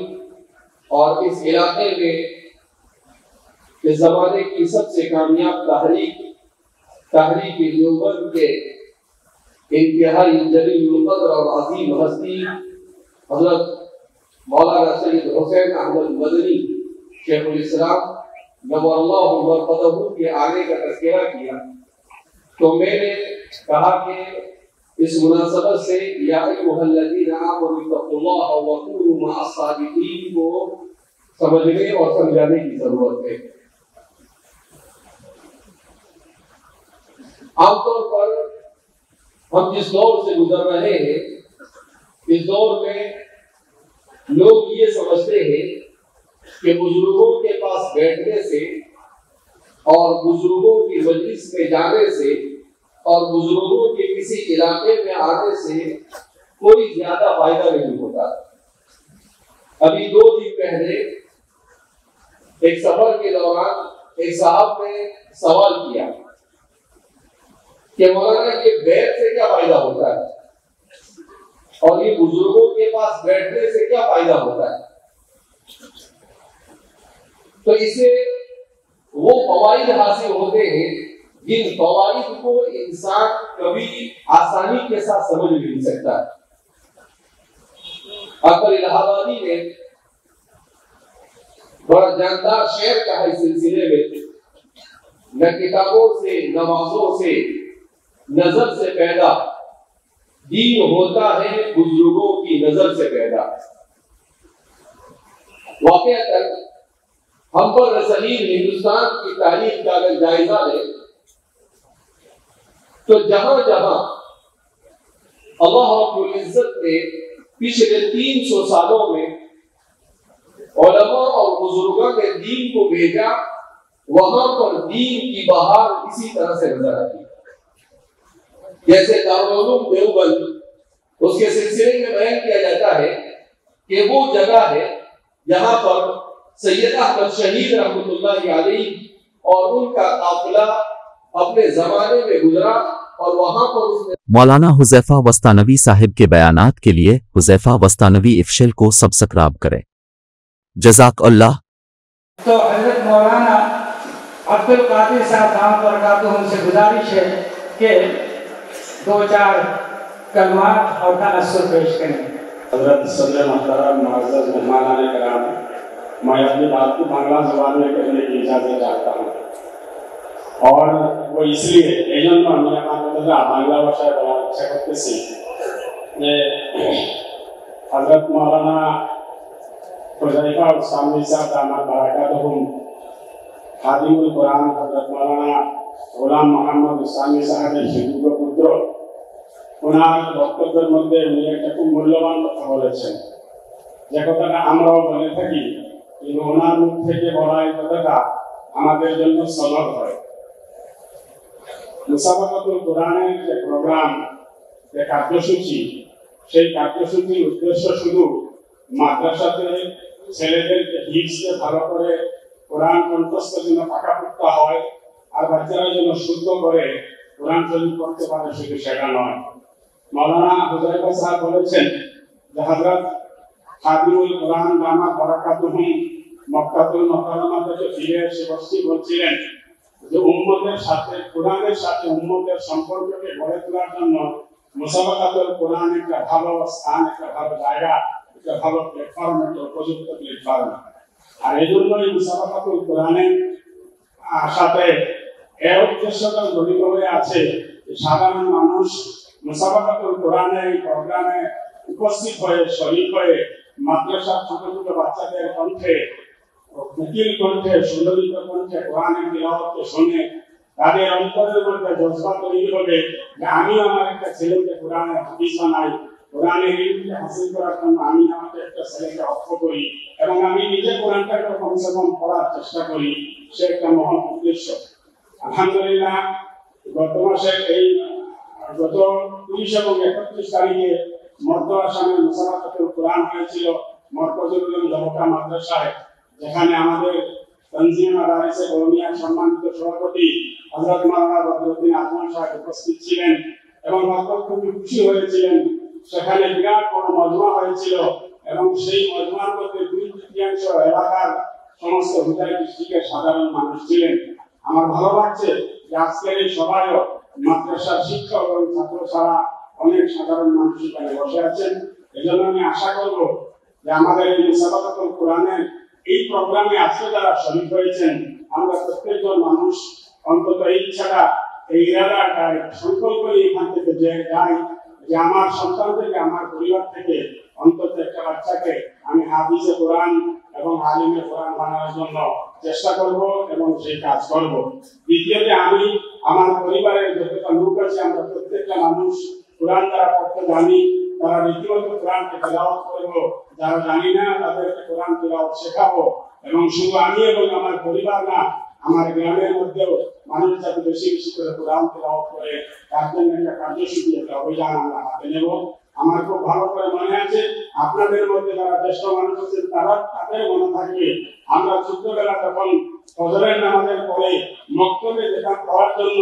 D: और इस इलाके में इस जमाने की सबसे कामयाब तहरीक देवबंद के इंतहाई जलील कद्र और अजीम हस्ती हजरत मौलाना सैयद हुसैन अहमद मदनी शेखुल इस्लाम नव्वरल्लाहु मरक़दहू के आने का तज़किरा किया, तो मैंने कहा कि इस मुनासबत से या अय्युहल्लज़ीना आमनू इत्तक़ुल्लाह व कूनू मअस-सादिक़ीन को समझने और समझाने की जरूरत है। आमतौर पर हम जिस दौर से गुजर रहे हैं, इस दौर में लोग ये समझते हैं कि बुजुर्गों के पास बैठने से और बुजुर्गों की मजलिस में जाने से और बुजुर्गों के किसी इलाके में आने से कोई ज्यादा फायदा नहीं होता। अभी 2 दिन पहले एक सफर के दौरान एक साहब ने सवाल किया कि मौलाना के बैठ से क्या फायदा होता है और ये बुजुर्गों के पास बैठने से क्या फायदा होता है। तो इससे वो फवाइद हासिल होते हैं जिन फवाइद को इंसान कभी आसानी के साथ समझ नहीं सकता। अकबर इलाहाबादी ने बड़ा जानदार शेर कहा इस सिलसिले में, न किताबों से नमाजों से नजर से पैदा, दीन होता है बुजुर्गों की नजर से पैदा। वाकईतन हम पर रसलीन हिंदुस्तान की तारीख का अगर जायजा लें तो जहां जहां अल्लाह रब्बुल इज्जत ने पिछले 300 सालों में उलमा और बुजुर्गों ने दीन को भेजा, वहां पर दीन की बहार इसी तरह से नजर आती है। जैसे दारुल उलूम देवबंद, उसके सिलसिले में बयान किया जाता है कि वो जगह है जहां पर सैयद अहमद शहीद रहमतुल्लाहि अलैहि और उनका काफिला अपने जमाने में गुजरा और वहां पर उसने
E: मौलाना हुज़ैफा वस्तानवी साहिब के बयानात के लिए हुज़ैफा वस्तानवी ऑफिशियल को सब्सक्राइब करें। जज़ाकल्लाह।
A: तो हजरत मौलाना अब्दुल कादिर साहब दामत बरकातुहू हमसे गुजारिश है कि 2-4 कलमात और तअस्सुर पेश करें।
F: हजरत सदर मुहतरम मुअज़्ज़ज़ मेहमानान किराम, मैं अपनी बात को बांग्ला ज़बान में कहने की इजाज़त चाहता हूँ और वो इसलिए एजन আমি আমার বাংলা ভাষায় বলার ইচ্ছা করতেছি যে হযরত মাওলানা হুযায়ফা সামী সাহেব দামাত বারাকাতুহুম খাদিমুল কুরআন হযরত মাওলানা গোলাম মোহাম্মদ সামী সাহেবের সুযোগ্য পুত্র, ওনার বক্তব্যের মধ্যে উনি একটা খুব মূল্যবান কথা বলেছেন, যে কথাটা আমরাও বলে থাকি কিন্তু ওনার মুখ থেকে বলা এই কথাটা আমাদের জন্য সনদ হয়। মুসাবাকাতুল কোরআনের যে প্রোগ্রাম, যে কার্যসূচি, সেই কার্যসূচির উদ্দেশ্য শুধু মাদ্রাসাতে ছেলেদেরকে হিফজে ভালো করে কোরআন কণ্ঠস্থ যেন পাকাপোক্তা হয় আর বাচ্চারা যেন শুদ্ধ করে কোরআন শরীফ পড়তে পারে, শুধু সেটা নয়। মাওলানা হুযায়ফা সাহেব বলেছেন যে হযরত খাদিমুল কোরআন দামাত বারাকাতুহুম মক্কাতুল মুকাররমা থেকে ফিরে এসে বলছিলেন যে উম্মতের সাথে কোরআনের সাথে উম্মতের সম্পর্ককে গড়ে তোলার জন্য মুসাবাকাতুল কোরআন একটা ভালো স্থান, একটা ভালো জায়গা, একটা ভালো প্ল্যাটফর্ম, একটা উপযুক্ত প্ল্যাটফর্ম। আর এই জন্যই মুসাবাকাতুল কোরআনের সাথে এর উদ্দেশ্যটা জড়িত হয়ে আছে সাধারণ মানুষ মুসাবাকাতুল কোরআনের এই প্রোগ্রামে উপস্থিত হয়ে শরীর হয়ে মাদ্রাসার ছোট ছোট বাচ্চাদের কণ্ঠে কুকিল কণ্ঠে সুন্দরিত কণ্ঠে কোরআনের তিলাওয়াতকে শুনে তাদের অন্তরের মধ্যে জজবা তৈরি হবে যে আমি আমার একটা ছেলেকে কোরআনের হাফিজ বানাই, কোরআনের ইলমকে হাসিল করার জন্য আমি আমাকে একটা ছেলেকে অক্ষ করি এবং আমি নিজে কোরআনটাকে কমসে কম পড়ার চেষ্টা করি, সে একটা মহান উদ্দেশ্য। আলহামদুলিল্লাহ গত মাসের এই গত 30 এবং 31 তারিখে মর্দা আসামের মুসাবাকাতুল কোরআন হয়েছিল মরকজুল উলুম জবকা মাদ্রাসায়, যেখানে আমাদের তানজিম মাদারিসে কওমিয়ার সম্মানিত সভাপতি হযরত মাওলানা বদরুদ্দিন আজমান সাহেব উপস্থিত ছিলেন এবং খুবই খুশি হয়েছিলেন। সেখানে বিরাট বড় মজমা হয়েছিল এবং সেই মজমার মধ্যে 2/3 এলাকার সমস্ত হুদাই ডিস্ট্রিক্টের সাধারণ মানুষ ছিলেন। আমার ভালো লাগছে যে আজকের এই সভায়ও মাদ্রাসার শিক্ষক এবং ছাত্র ছাড়া অনেক সাধারণ মানুষ এখানে বসে আছেন। এজন্য আমি আশা করব যে আমাদের এই মুসাবাকাতুল কোরআনের এই প্রোগ্রামে আজকে যারা শরীক হয়েছেন আমরা প্রত্যেকজন মানুষ অন্তত এই ইচ্ছাটা এই ইরাদাটা সংকল্প করে এখান থেকে যাই যে আমার সন্তানদেরকে আমার পরিবার থেকে অন্তত একটা বাচ্চাকে আমি হাফিজে কোরআন এবং আলিমে কোরআন বানানোর জন্য চেষ্টা করব এবং সেই কাজ করব। দ্বিতীয়তে আমি আমার পরিবারের যতটা লোক আছে আমরা প্রত্যেকটা মানুষ কোরআন যারা পড়তে জানি তারা রীতিমতো কোরআনকে তেলাওয়াত করব, যারা জানি না তাদেরকে কোরআন তেলাওয়াত শেখাবো এবং শুধু আমি এবং আমার পরিবার না আমার গ্রামের মধ্যেও মানুষ যাতে বেশি বেশি করে কোরআন তেলাওয়াত করে তার জন্য একটা কার্যসূচি একটা অভিযান আমরা হাতে নেব। আমার খুব ভালো করে মনে আছে আপনাদের মধ্যে যারা জ্যেষ্ঠ মানুষ আছেন তারা তাদের মনে থাকবে আমরা ছোটবেলা তখন ফজরের নামাজের পরে মক্তবে যেতাম পড়ার জন্য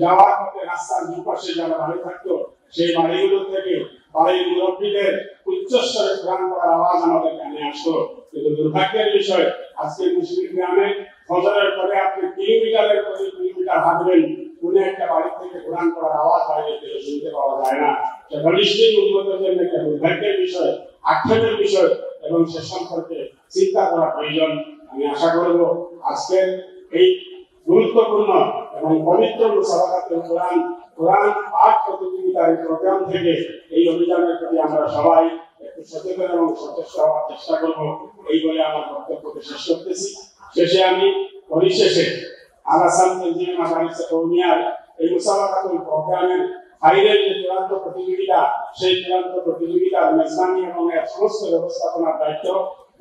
F: যাওয়ার পথে রাস্তার দুপাশে যারা বাড়ি থাকতো সেই বাড়িগুলো থেকে বাড়ির মুরব্বীদের উচ্চস্বরে কোরআন পড়ার আওয়াজ আমাদের কানে আসতো। কিন্তু দুর্ভাগ্যের বিষয় আজকে মুসলিম গ্রামে ফজরের পরে আপনি কিলোমিটারের প্রতি কিলোমিটার হাঁটবেন কোন একটা বাড়ি থেকে কোরআন পড়ার আওয়াজ বাইরে থেকে শুনতে পাওয়া যায় না। সেটা নিশ্চয়ই উন্নতের জন্য একটা দুর্ভাগ্যের বিষয়, আক্ষেপের বিষয় এবং সে সম্পর্কে চিন্তা করা প্রয়োজন। আমি আশা করব আজকের এই গুরুত্বপূর্ণ এবং পবিত্র মুসাবাকাতুল কোরআন কোরআন পাঠ প্রতিযোগিতার প্রোগ্রাম থেকে এই অভিযানের প্রতি আমরা সবাই একটু সচেতন এবং সচেষ্ট হওয়ার চেষ্টা করব এই বলে আমার বক্তব্যকে শেষ করতেছি। শেষে আমি পরিশেষে আল-আসাম তানজিম মাদারিসে কওমিয়ার এই মুসাবাকাতুল প্রোগ্রামের ফাইনাল যে চূড়ান্ত প্রতিযোগিতা সেই চূড়ান্ত প্রতিযোগিতার মেজবানি এবং এর সমস্ত ব্যবস্থাপনার দায়িত্ব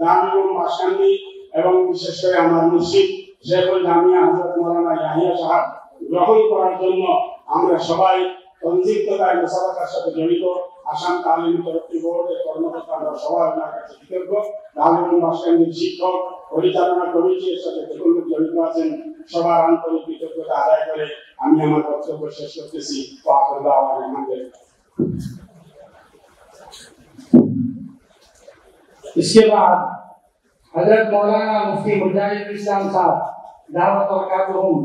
F: দারুল মাশকান্দি এবং বিশেষ করে আমার মুর্শিদ শেখুল জামিয়া হযরত মাওলানা ইয়াহিয়া সাহেব গ্রহণ করার জন্য আমরা সবাই তনজিমতায় মুসাবাকার সাথে জড়িত আসাম তালিম তরক্কি বোর্ডের কর্মকর্তা আমরা সবাই ওনার কাছে কৃতজ্ঞ। দারুল মাশকান্দির শিক্ষক পরিচালনা কমিটির সাথে যেগুলো জড়িত আছেন সবার আন্তরিক কৃতজ্ঞতা আদায় করে আমি আমার বক্তব্য শেষ করতেছি।
A: इसके बाद हजरत मौलाना मुफ्ती मुजाहिद इस्लाम साहब दावत बरकातुहुम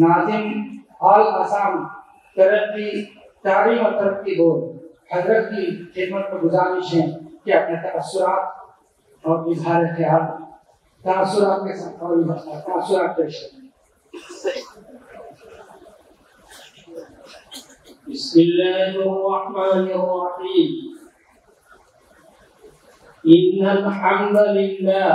A: नाजिम आल आसाम तरक्की तालीम और तरक्की बोर्ड हजरत की खिदमत में गुजारिश है कि अपने तअस्सुरात और इजहार ख्याल तअस्सुरात के साथ और तअस्सुरात पेश करें। बिस्मिल्लाहिर्रहमानिर्रहीम। इन्नल हम्दुलिल्लाह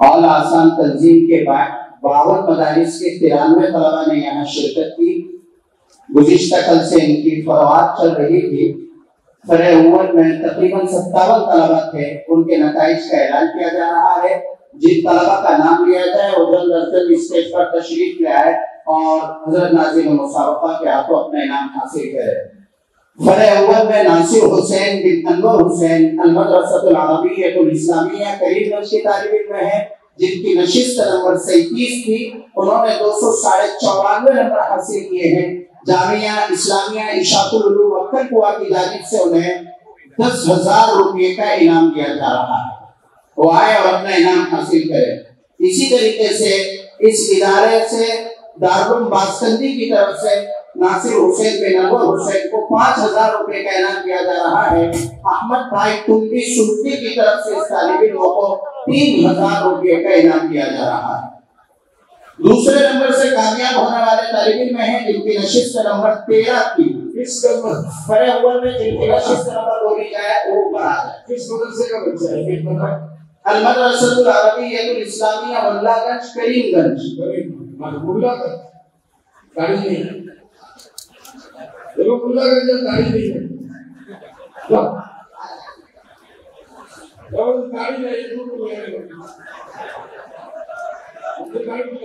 C: ऑल आसाम तंजीम के 52 मदारिस के 93 तलबा ने यहाँ शिरकत की। गुज़िश्ता कल से इनकी फरवाद चल रही थी। फरे अव्वल में तकरीबन 57 तलबा थे, उनके नताइज का ऐलान किया जा रहा है। जिन तलबा का नाम लिया जाए वो जल्द अज जल्द स्टेज पर तशरीफ ले आए और हजरत नाज़िम मुसाबका के हाथों अपना इनाम हासिल करे। फरे अव्वल में नासिर हुसैन बिन अनवर हुसैन अल-मदरसतुल अरबिय्यतुल इस्लामिया करीमगंज के तालिब इल्म है, जिनकी नशिस्त नंबर 37 थी। उन्होंने 294 नंबर हासिल किए हैं। जामिया इस्लामिया इशाकुल उलूम अक्कलकुआ की जानिब से उन्हें 10,000 रुपये का इनाम दिया जा रहा है। वो आए और अपना इनाम हासिल करें। इसी तरीके से इस इदारे से दारुल बासकंदी की तरफ से नासिर हुसैन बिन अनवर हुसैन को 5,000 रुपए का इनाम दिया जा रहा है। अहमद भाई टुंडी सुल्ती की तरफ से इस तालिब इल्म को 3,000 रुपए का इनाम दिया जा रहा है। दूसरे नंबर से कामयाब होने वाले तालिब इल्म हैं जिनकी नशिस्त नंबर 13 की।
D: किस नंबर
C: फरे अव्वल में जिनकी नशिस्त नंबर बोली जाए वो ऊपर आ जाए।
D: किस मदरसे का बच्चा है? किस मदरसा?
C: अल-मदरसतुल अरबिय्यतुल इस्लामिया वल्लागंज करीमगंज।
D: मुल्ला का गाड़ी नहीं है। देखो मुल्ला का जब गाड़ी नहीं है तो गाड़ी नहीं है तो गाड़ी नहीं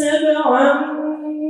G: 7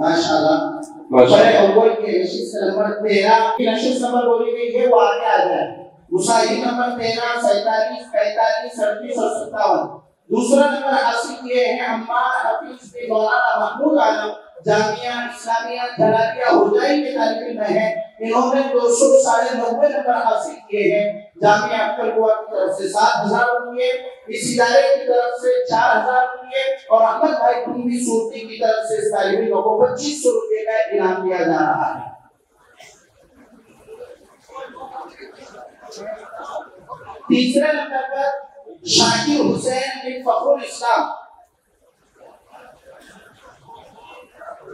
C: माशाअल्लाह। फरे अव्वल के नशिस्त नंबर 13 की नशिस्त नंबर बोली गई है, वो आगे आ जाए। मुसाहिब नंबर 13, 47, 45, 38 और 57। दूसरा नंबर हासिल किए हैं अम्मार हफीज बिन मौलाना महमूद आलम जामिया इस्लामिया जलालिया हुजाई के तालिब इल्म है। इन्होंने 290 नंबर हासिल किए हैं। जामिया अक्कलकुआ की तरफ से 7,000 रुपये, इस इदारे की तरफ से 4,000 रुपये और अहमद भाई टुंडी सूरती की तरफ से इस तालिब इल्म को 2500 रुपये का इनाम दिया जा रहा है। तीसरे नंबर पर शाकिर हुसैन बिन फखरुल इस्लाम।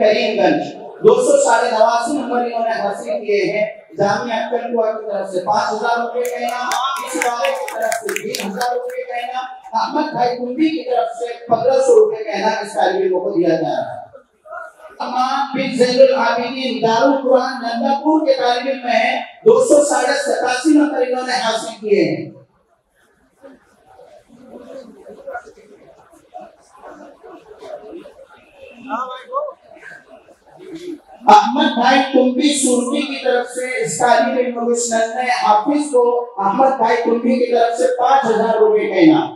C: करीमगंज 289 नंबर इन्होंने हासिल किए हैं। जामिया अक्कलकुआ की तरफ से 5,000 रुपये का इनाम, इस इदारे की तरफ से 20,000 रुपये का इनाम, अहमद भाई टुंडी की तरफ से 1,500 रुपये का इनाम इस तालिब इल्म को दिया जा रहा है। अमान बिन ज़ैनुल आबिदीन दारुल कुरान नंदापुर के तालिब इल्म है। 287 नंबर इन्होंने हासिल किए हैं। अहमद भाई टुंडी सुरती की तरफ से इस तालिब इल्म ने हाफिज को अहमद भाई टुंडी की तरफ से 5,000 रुपये का इनाम।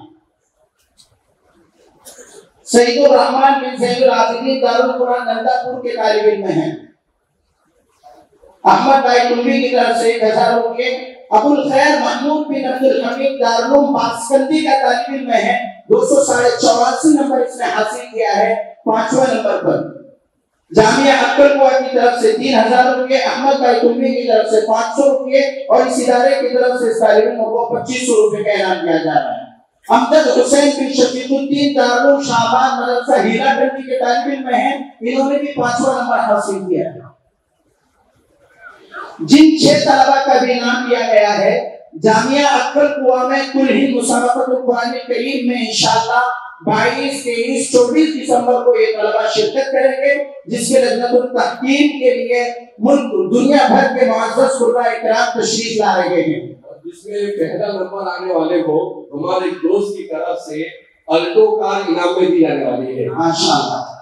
C: सईदुर रहमान बिन ज़ैनुल आबिदीन दारुल कुरान नंदापुर के तालिब इल्म हैं। अहमद भाई तुंबी की तरफ से 1000 रुपये। अबुल खैर महमूद बिन अब्दुल हमीद दारुल बासकंदी का तालिब इल्म है, 284 नंबर इसने हासिल किया है 5वें नंबर पर। जामिया अक्बल कुआ की तरफ से 3000 रुपये, अहमद भाई तुंबी की तरफ से 500 रुपये और इस इदारे की तरफ से इस तालिब इल्म को 2500 रुपये का इनाम दिया जा रहा है। अमजद हुसैन बिन शफीकुद्दीन दारुल शाहबान मदरसा हीराटंडी के तालिब इल्म है, इन्होंने भी 5वां नंबर हासिल किया है। जिन 6 तलबा का भी नाम दिया गया है, जामिया अक्बल कुआ में कुल हिंद मुसाबक़तुल कुरान करीम में इंशाअल्लाह 22, 23, 24 दिसंबर को ये तलबा शिरकत करेंगे, जिसके लजनतुल तहकीम के लिए मुल्क दुनिया भर के मुअज़्ज़ज़ खुर्रा इकराम तशरीफ ला रहे हैं।
D: जिसमें पहला नंबर आने वाले को हमारे दोस्त की तरफ से अल्टो कार इनाम में दी जाने वाली है
C: माशाअल्लाह।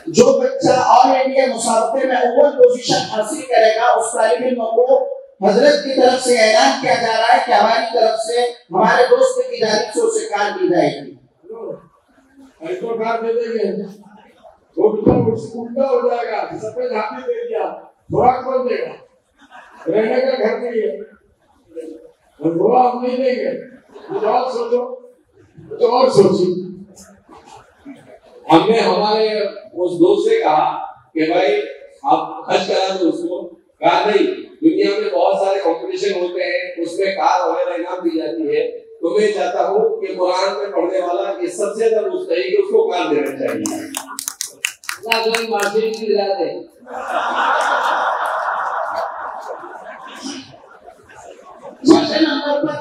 C: जो बच्चा ऑल इंडिया मुसाबके में अव्वल पोजीशन हासिल करेगा, उस तालिब इल्म को हजरत की तरफ से ऐलान किया जा रहा है कि हमारी तरफ से हमारे दोस्त की जानिब से उसे कार दी जाएगी।
D: अल्टो कार दे देंगे, वो उल्टा हो जाएगा, सफेद हाथी दे दिया, खुराक बन देगा, रहने का घर नहीं है, वो आप नहीं देंगे, कुछ और सोचो, कुछ और सोचिए। हमने हमारे उस दोस्त से कहा कि भाई आप हज करा दो उसको, कहा नहीं, दुनिया में बहुत सारे कंपटीशन होते हैं, उसमें कार वगैरह इनाम दी जाती है, तो मैं चाहता हूँ कि कुरान में पढ़ने वाला ये सबसे ज्यादा मुस्तहिक है, उसको कार देना चाहिए। ना कोई मार्केट की दिला दे।
C: छठे नंबर पर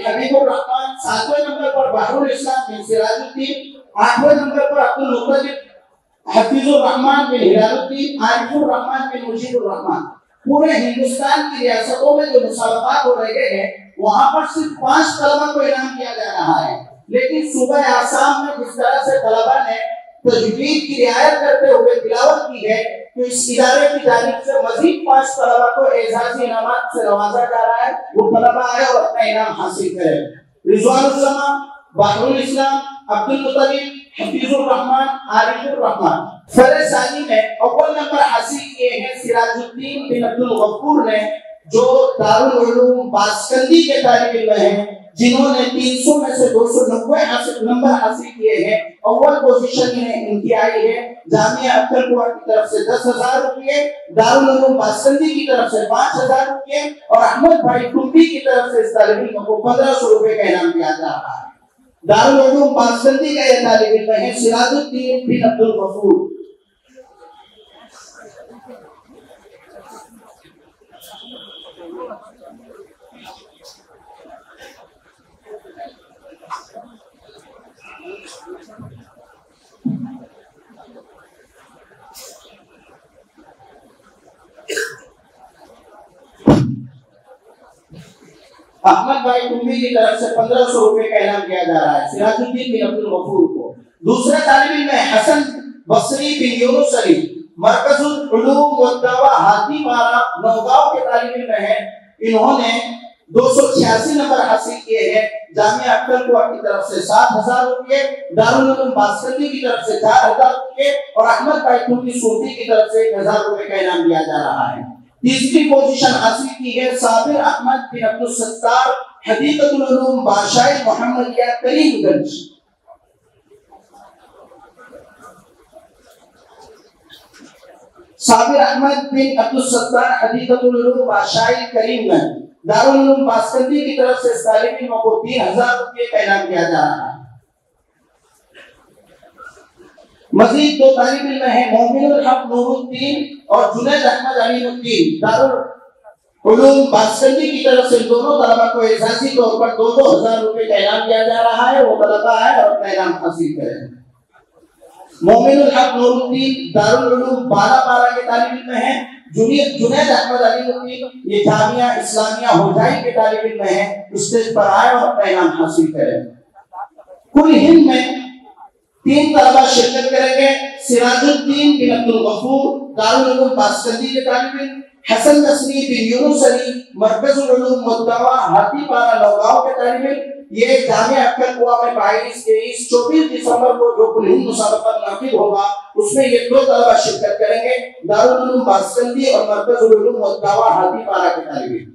C: हबीबुर रहमान, 7वें नंबर पर बहरुल इस्लाम बिन सिराजुद्दीन, 8वें नंबर पर अब्दुल मुत्तलिब, हफीजुर रहमान बिन हिलालुद्दीन, आरिफुर रहमान बिन मुजीबुर रहमान। पूरे हिंदुस्तान की रियासतों में जो मुसाबक़ात हो रहे हैं, वहां पर सिर्फ 5 तलबा को इनाम दिया जा रहा है, लेकिन सूबह आसाम में जिस तरह से तलबा ने तजवीज़ की रियायत करते हुए तिलावत की है, तो इस इदारे की जानिब से मजीद 5 तलबा को एजाज़ी इनामात से नवाजा जा रहा है। वो तलबा आए और अपना इनाम हासिल करें। रिजवानुल ज़मा, बहरुल इस्लाम, अब्दुल मुत्तलिब, हफीजुर रहमान, आरिफुर रहमान। फरसानी में अव्वल नंबर हासिल किए हैं सिराजुद्दीन बिन अब्दुल गफ्फूर ने, जो दारुल उलूम बासकंदी के तालिब इल्म हैं, जिन्होंने 300 में से 290 नंबर हासिल किए हैं। अव्वल पोजीशन में इनकी आई है। जामिया अक्बल कुआ की तरफ से 10,000 रुपये, दारुल उलूम बासकंदी की तरफ से 5,000 रुपये और अहमद भाई तुंबी की तरफ से इस तालिब इल्म को 1500 रुपये का इनाम दिया जा रहा है। दारुल उलूम बासकंदी का यह तालिब इल्म है सिराजुद्दीन बिन अब्दुल गफ्फूर। अहमद भाई तुंबी की तरफ से 1500 रुपए का इनाम दिया जा रहा है सिराजुद्दीन बिन अब्दुल गफ्फूर को। दूसरा तालिब इल्म है हसन बसरी बिन यूनुस अली, मरकजुल उलूम व दावा हाथीपारा नौगांव के तालिब इल्म है। इन्होंने 286 नंबर हासिल किए हैं। जामिया अक्बल कुआ की तरफ से 7,000 रुपये, दारुल उलूम बासकंदी की तरफ से 4,000 रुपये और अहमद भाई तुंबी सूफी की तरफ से 1,000 रुपये का इनाम दिया जा रहा है। तीसरी पोजीशन हासिल की है साबिर अहमद बिन अब्दुल सत्तार, हदीकतुल उलूम बादशाह मोहम्मदिया करीमगंज। साबिर अहमद बिन अब्दुल सत्तार, हदीकतुल उलूम बादशाह करीमगंज। दारुल उलूम बासकंदी की तरफ से तालिब इल्म को 3,000 रुपये का इनाम दिया जा रहा है। मजीद 2 तालिब इल्म है मोमिनुल हक नूरुद्दीन और जुनैद अहमद अलीमुद्दीन। दारुल उलूम बासकंदी की तरफ से दोनों तलबा को एहसासी तौर पर 2,000 रुपये का इनाम दिया जा रहा है। वो तलबा है और अपना इनाम हासिल करें। मोमिनुल हक नूरुद्दीन दारुल उलूम बालापारा के तालिब इल्म है। जुनैद अहमद अलीमुद्दीन ये जामिया इस्लामिया होजाई के तालिब इल्म है। स्टेज पर आए और अपना इनाम हासिल करें। कुल हिंद में 3 तलबा शिरकत करेंगे। सिराजुद्दीन बिन अब्दुल गफ्फूर दारुल उलूम बासकंदी के तालिब इल्म, हसन नसरी बिन यूनुस अली मरकजुल उलूम मुद्दावा हाथीपारा नौगांव के तालिब इल्म। ये जामिया अक्कल कुआ में 22, 23, 24 दिसंबर को जो कुल मुसाबका मुनाकिद होगा उसमें ये 2 तलबा शिरकत करेंगे, दारुल उलूम बासकंदी और मरकजुल उलूम मुद्दावा हाथीपारा के तालिब इल्म।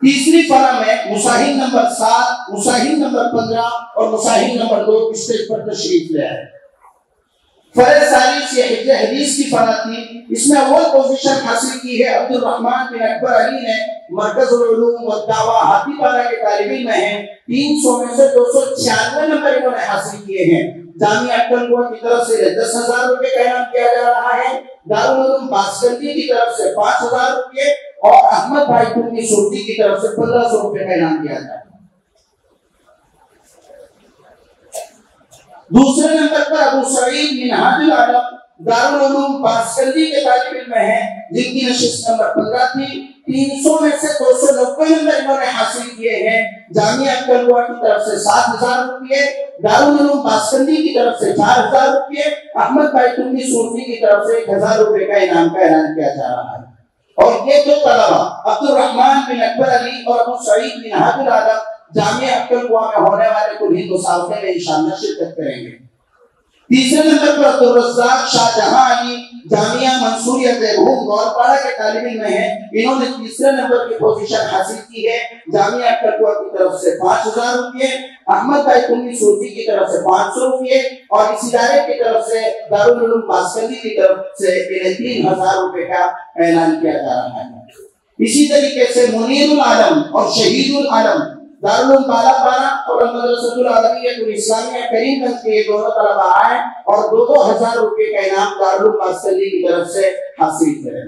C: तीसरी फरा में मुसाहिन नंबर 7, मुसाहिन नंबर 15 और मुसाहिन नंबर 2 स्टेज पर तशरीफ ले आए। फरज सालिस ये हिफ्ज़ हदीस की फरा थी, इसमें अव्वल पोजीशन हासिल की है अब्दुल रहमान बिन अकबर अली ने, मरकजुल उलूम व दावा हाथीपारा के तालिब इल्म हैं। 300 में से 296 नंबर इन्होंने हासिल किए हैं। जामिया अक्कल कुआ की तरफ से 10,000 रुपए का इनाम किया जा रहा है, दारुल उलूम बासकंदी की तरफ से 5,000 रुपए और अहमद भाई कुन्नी सुर्ती की तरफ से 1500 रुपए का इनाम दिया जाएगा। दूसरे नंबर पर अबू सईद मिनहाजुल आलम दारुल उलूम बासकंदी के तालिब इल्म हैं, जिनकी नशिस्त नंबर 15 थी। 300 में से 290 नंबर इन्होंने हासिल किए हैं। जामिया अक्कल कुआ की तरफ से 7,000 रुपए, दारुल उलूम बासकंदी की तरफ से 4,000 रुपए, अहमद भाई कुन्नी सुर्ती की तरफ से 1,000 रुपए का इनाम का ऐलान किया जा रहा है। और ये 2 तलबा अब्दुल रहमान बिन अकबर अली और अबू सईद मिनहाजुल आलम जामिया अक्कल कुआ में होने वाले कुल मुसाबके में इंशाअल्लाह शिरकत करेंगे। तीसरे नंबर पर अब्दुल रज़्ज़ाक शाहजहां अली जामिया मंसूरिया देवबंद गौरपाड़ा के तालिब इल्म हैं। इन्होंने तीसरे नंबर की पोजीशन हासिल की है। जामिया अक्कल कुआ की तरफ से 5,000 रुपए, अहमद भाई कुन्नी सुर्ती की तरफ से 500 रुपए और इस इदारे की तरफ से दारुल उलूम बासकंदी की तरफ से 3,000 रुपए का ऐलान किया जा रहा है। इसी तरीके से मुनीरुल आलम और शहीदुल आलम दारुल उलूम बालापारा और मदरसतुल आलमिय्यतुल इस्लामिया करीमगंज के ये दोनों तलबा आए और 2,000 रुपए का इनाम दारुल उलूम बासकंदी की तरफ से हासिल करें।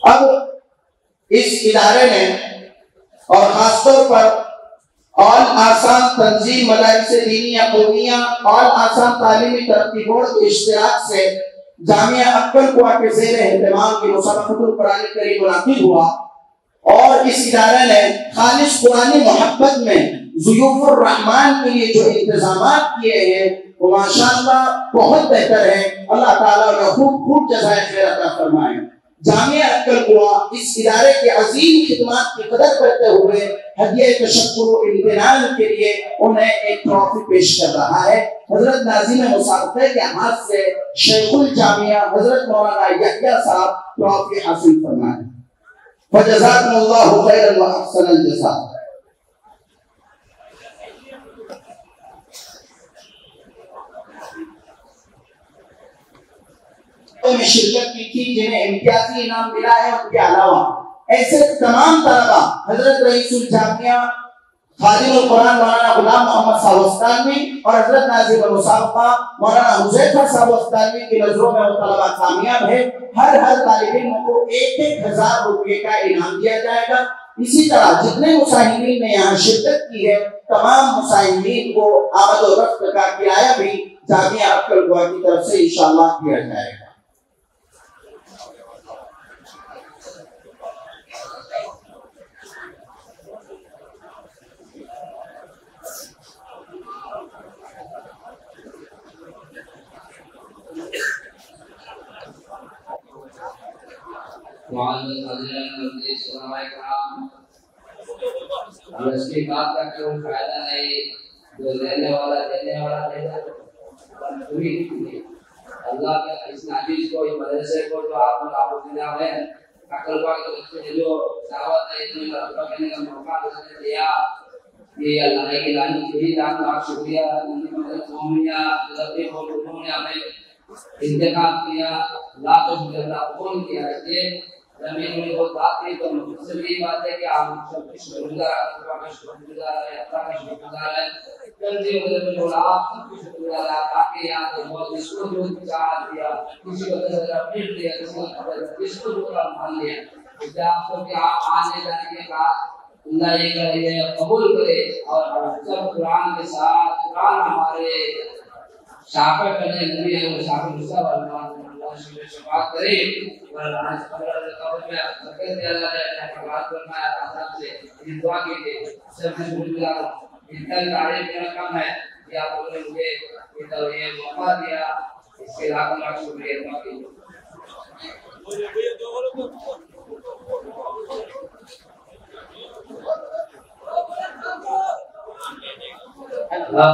C: अब इस इदारे ने और खासतौर पर ऑल आसाम तंजीम मदारिस दीनिया कौमिया ऑल आसाम तालीमी तरक्की बोर्ड के इश्तिराक से जामिया अक्कल कुआ के ज़ेर एहतमाम की मुसाबक़तुल कुरान करीम मुनाक़िद हुआ और इस इदारे ने खालिस कुरानी मोहब्बत में ज़ुयूफ़ुर रहमान के लिए जो इंतज़ामात किए हैं वो माशाअल्लाह बहुत बेहतर है। अल्लाह ताला उन्हें खूब जज़ाए खैर अता फरमाए। जामिया अक्कल कुआ इस इदारे के अजीम खिदमत की कदर करते हुए हदिया तशक्कुर इम्तिनान के लिए उन्हें एक ट्रॉफी पेश कर रहा है। हजरत नाज़िम मुसाबक़े के हाथ से शेखुल जामिया हजरत मौलाना यहया साहब ट्रॉफी हासिल फरमाए। फजज़ाकुमुल्लाहु खैरन व अहसनल जज़ा। में शिरकत की थी जिन्हें इम्तियाजी इनाम मिला है, उनके अलावा ऐसे तमाम तलबा हजरत रईसुल जामिया खादिमुल कुरान मौलाना गुलाम मोहम्मद साहब अस्तानवी और हजरत नाज़िम मुसाबका मौलाना हुज़ैफा साहब अस्तानवी की नजरों में वो तलबा कामयाब है। हर तालिब इल्म को 1,000 रुपए का इनाम दिया जाएगा। इसी तरह जितने मुसाहिमीन ने यहाँ शिरकत की है तमाम मुसाहिमीन को आमद और रफ्त का किराया भी जामिया अक्कल कुआ की तरफ से इंशाअल्लाह दिया जाएगा।
H: इसकी बात का कोई फायदा नहीं, जो लेने वाला अल्लाह के इस नाजिज को, इस मदरसे को जो आप है अक्ल के जो दावत है इसमें करने का मौका दिया, ये अल्लाह की लाख शुक्रिया। उन्होंने हमें इंतखाब किया, लाखों शुक्रिया कबूल किया। इसलिए जमीन में वो बात की तो सिर्फ यही बात है कि आप सब शुक्रगुजार है, अल्लाह का शुक्रगुजार है। कंजी में बोला आप सब शुक्रगुजार है, आपके यहाँ तो बहुत इसको जो चाह दिया, किसी को अपडेट दिया, किसको जो मान लिया। इसलिए आप सब के आप आने जाने के बाद अल्लाह ये करे कबूल करे और सब कुरान के साथ कुरान हमारे शाफा करने नबी है वो शाफा मुसा अल्लाह शुफात करे और आज कब्र में बरकत दे अल्लाह ने बात फरमाया आजाद से ये दुआ कीजिए सब शुक्रगुजार। इतना तारीफ मेरा कम है कि आप लोगों ने मुझे ये मौका दिया इसके लाख शुक्रिया अदा कीजिए। अल्लाह